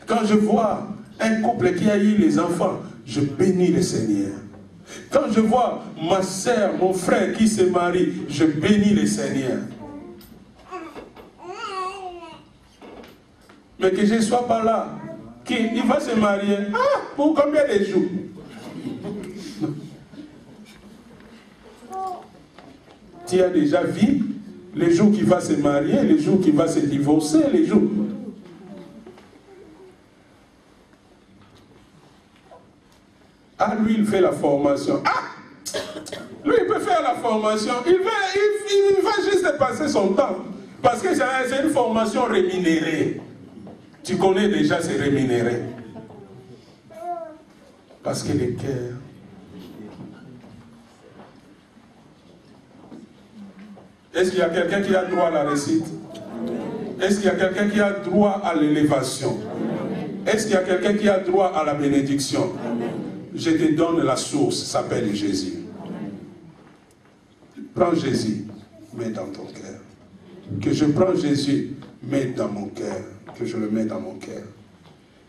Quand je vois un couple qui a eu les enfants, je bénis le Seigneur. Quand je vois ma sœur, mon frère qui se marie, je bénis le Seigneur. Mais que je ne sois pas là, qu'il va se marier, pour combien de jours? Tu as déjà vu les jours qu'il va se marier, les jours qu'il va se divorcer, les jours. Ah, lui, il fait la formation. Ah, lui, il peut faire la formation. Il va juste passer son temps. Parce que c'est une formation rémunérée. Tu connais déjà, c'est rémunéré. Parce que le cœur... Est-ce qu'il y a quelqu'un qui a droit à la réussite? Est-ce qu'il y a quelqu'un qui a droit à l'élévation? Est-ce qu'il y a quelqu'un qui a droit à la bénédiction? Je te donne la source, ça s'appelle Jésus. Prends Jésus, mets dans ton cœur. Que je prends Jésus, mets dans mon cœur. Que je le mets dans mon cœur.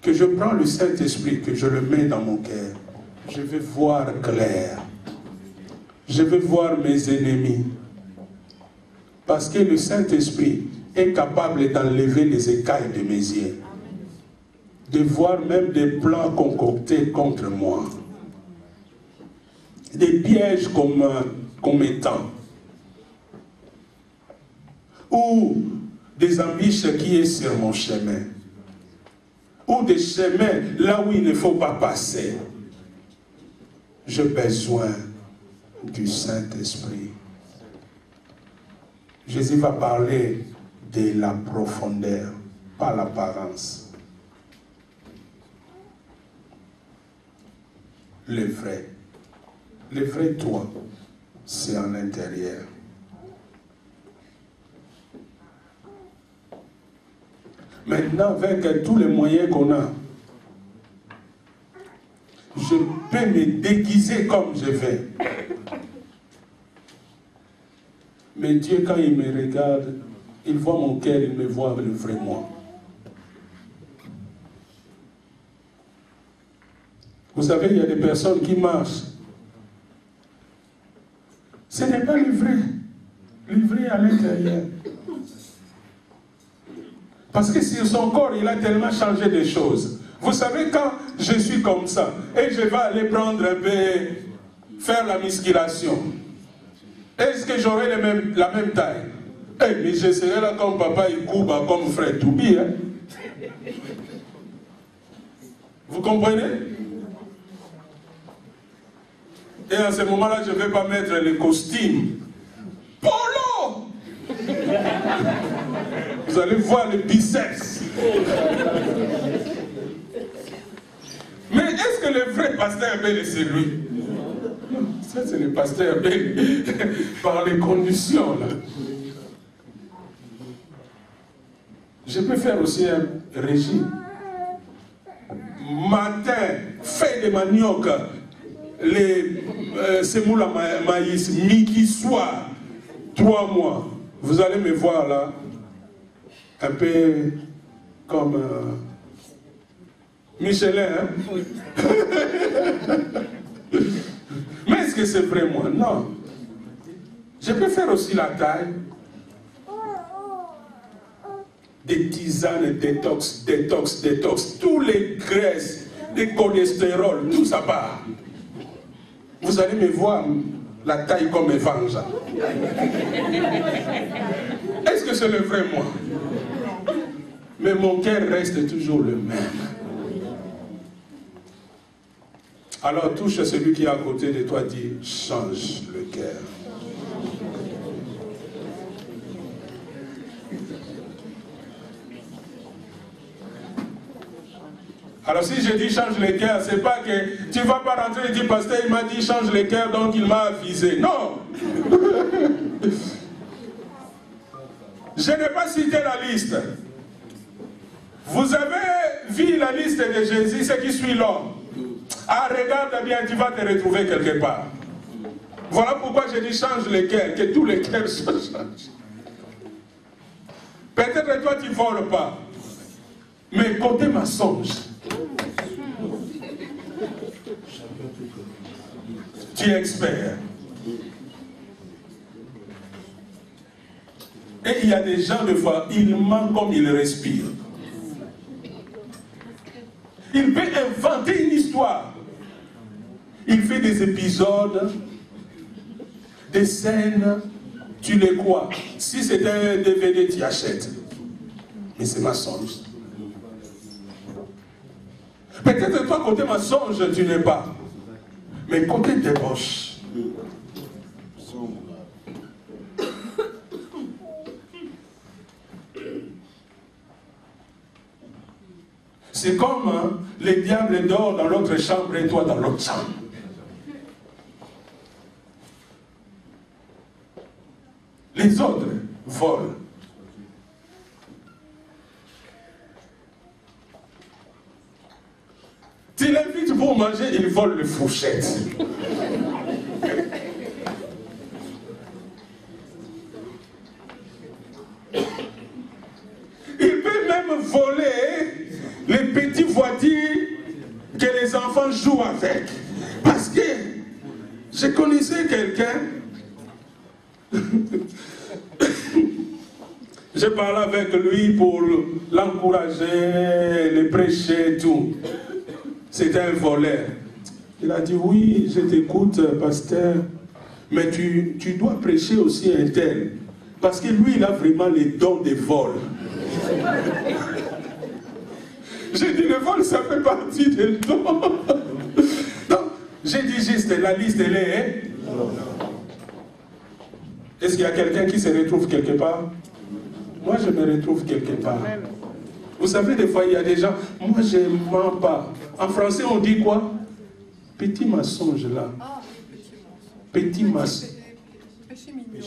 Que je prends le Saint-Esprit, que je le mets dans mon cœur. Je vais voir clair. Je vais voir mes ennemis. Parce que le Saint-Esprit est capable d'enlever les écailles de mes yeux. De voir même des plans concoctés contre moi. des pièges commettants, ou des embûches qui est sur mon chemin, ou des chemins là où il ne faut pas passer. J'ai besoin du Saint-Esprit. Jésus va parler de la profondeur, pas l'apparence. Le vrai toi, c'est en l'intérieur. Maintenant, avec tous les moyens qu'on a, je peux me déguiser comme je veux. Mais Dieu, quand il me regarde, il voit mon cœur, il me voit le vrai moi. Vous savez, il y a des personnes qui marchent. Ce n'est pas le vrai à l'intérieur. Parce que sur son corps, il a tellement changé des choses. Vous savez, quand je suis comme ça, et je vais aller prendre un peu, faire la musculation, est-ce que j'aurai la même taille? Mais je serai là comme papa Ikouba, comme frère Toubi. Hein? Vous comprenez? Et à ce moment-là, je ne vais pas mettre les costumes. Polo! Vous allez voir les biceps. Mais est-ce que le vrai pasteur Bel, c'est lui? Non, ça c'est le pasteur Bel par les conditions là. Je peux faire aussi un régime. Matin, fait de manioc, les semoule à maïs, midi soir, 3 mois. Vous allez me voir là, un peu comme Michelin. Hein? Oui. Mais est-ce que c'est vrai moi? Non. Je peux faire aussi la taille. Des tisanes, détox. Tous les graisses, des cholestérol, tout ça part. Vous allez me voir la taille comme évangile. Est-ce que c'est le vrai moi? Mais mon cœur reste toujours le même. Alors touche à celui qui est à côté de toi, dit change le cœur. Alors si je dis change le cœur, c'est pas que tu ne vas pas rentrer et dire pasteur il m'a dit change le cœur donc il m'a avisé. Non. Je n'ai pas cité la liste. Vous avez vu la liste de Jésus, ce qui suit l'homme. Ah, regarde bien, tu vas te retrouver quelque part. Voilà pourquoi je dis change le cœur, que tous les cœurs se changent. Peut-être que toi tu ne voles pas. Mais côté mensonge, tu es expert. Et il y a des gens, de fois, ils mentent comme ils respirent. Il peut inventer une histoire. Il fait des épisodes, des scènes, tu les crois. Si c'est un DVD, tu achètes. Mais c'est mensonge. Peut-être toi, côté mensonge, tu n'es pas. Mais côté débauche, c'est comme les diables dorment dans l'autre chambre et toi dans l'autre chambre. Les autres volent. Tu l'invites pour manger, il vole les fourchettes. Il peut même voler les petites voitures que les enfants jouent avec. Parce que je connaissais quelqu'un, je parlais avec lui pour l'encourager, le prêcher et tout. C'était un voleur. Il a dit, oui, je t'écoute, pasteur, mais tu dois prêcher aussi un tel. Parce que lui, il a vraiment les dons de vol. J'ai dit, le vol, ça fait partie des dons. Donc, j'ai dit juste, la liste, elle est... Est-ce qu'il y a quelqu'un qui se retrouve quelque part? Moi, je me retrouve quelque part. Vous savez, des fois, il y a des gens, moi, je ne mens pas. En français, on dit quoi? Petit mensonge, là. Petit mensonge.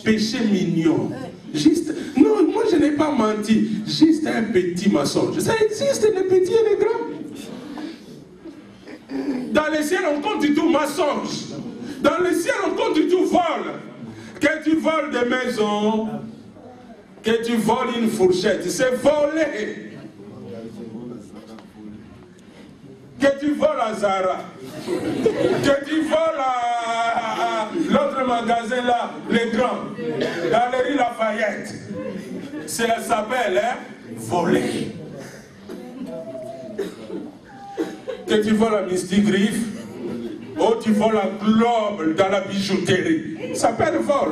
Péché mignon. Juste, non, moi, je n'ai pas menti. Juste un petit mensonge. Ça existe, les petits et les grands. Dans les ciels, on compte du tout mensonge. Dans les ciels, on compte du tout vol. Que tu voles des maisons, que tu voles une fourchette, c'est voler. Que tu voles à Zara, que tu voles à l'autre magasin là, l'écran, Galerie Lafayette. Ça s'appelle voler. Que tu voles à Misty Griff, ou tu voles à Globe dans la bijouterie. Ça s'appelle vol.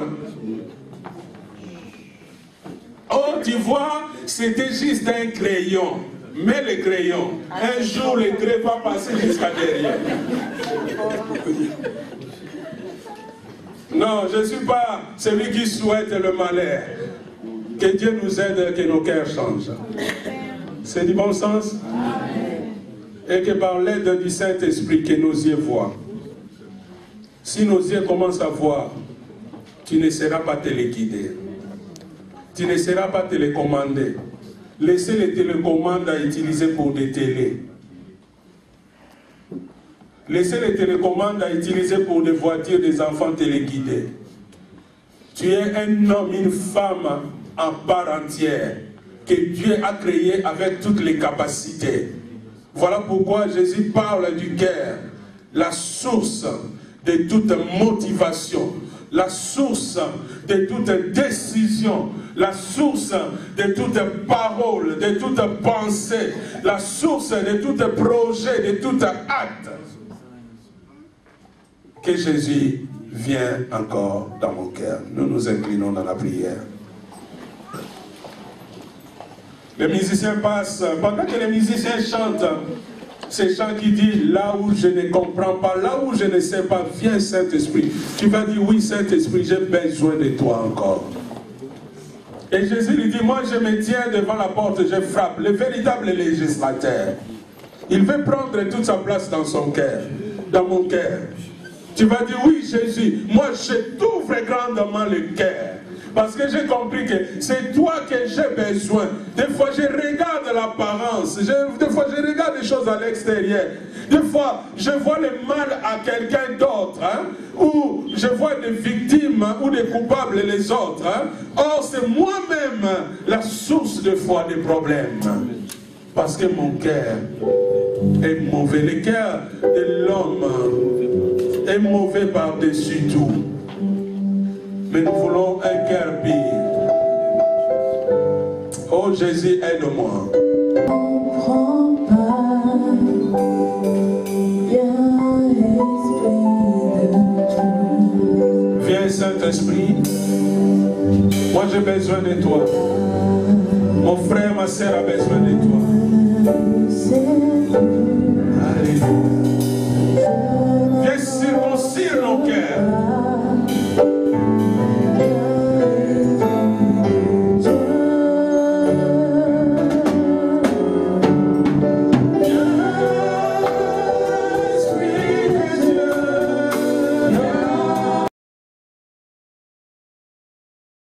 Oh, tu vois, c'était juste un crayon. Mais le crayon, un jour le crayon va passer jusqu'à derrière. Non, je ne suis pas celui qui souhaite le malheur. Que Dieu nous aide, que nos cœurs changent. C'est du bon sens? Et que par l'aide du Saint-Esprit, que nos yeux voient. Si nos yeux commencent à voir, tu ne seras pas téléguidé. Tu ne seras pas télécommandé. Laissez les télécommandes à utiliser pour des télés. Laissez les télécommandes à utiliser pour des voitures, des enfants téléguidés. Tu es un homme, une femme en part entière que Dieu a créé avec toutes les capacités. Voilà pourquoi Jésus parle du cœur, la source de toute motivation, la source de toute décision, la source de toute parole, de toute pensée, la source de tout projet, de tout acte. Que Jésus vienne encore dans mon cœur. Nous nous inclinons dans la prière. Les musiciens passent, pendant que les musiciens chantent, ces chants qui disent, là où je ne comprends pas, là où je ne sais pas, viens Saint-Esprit. Tu vas dire, oui Saint-Esprit, j'ai besoin de toi encore. Et Jésus lui dit, moi je me tiens devant la porte, je frappe. Le véritable législateur, il veut prendre toute sa place dans son cœur, dans mon cœur. Tu vas dire, oui Jésus, moi je t'ouvre grandement le cœur. Parce que j'ai compris que c'est toi que j'ai besoin. Des fois, je regarde l'apparence. Des fois, je regarde les choses à l'extérieur. Des fois, je vois le mal à quelqu'un d'autre. Hein, ou je vois des victimes ou des coupables les autres. Hein. Or, c'est moi-même la source de foi des problèmes. Parce que mon cœur est mauvais. Le cœur de l'homme est mauvais par-dessus tout. Mais nous voulons un cœur pire. Oh Jésus, aide-moi. Viens Saint-Esprit. Moi j'ai besoin de toi. Mon frère, ma soeur a besoin de toi.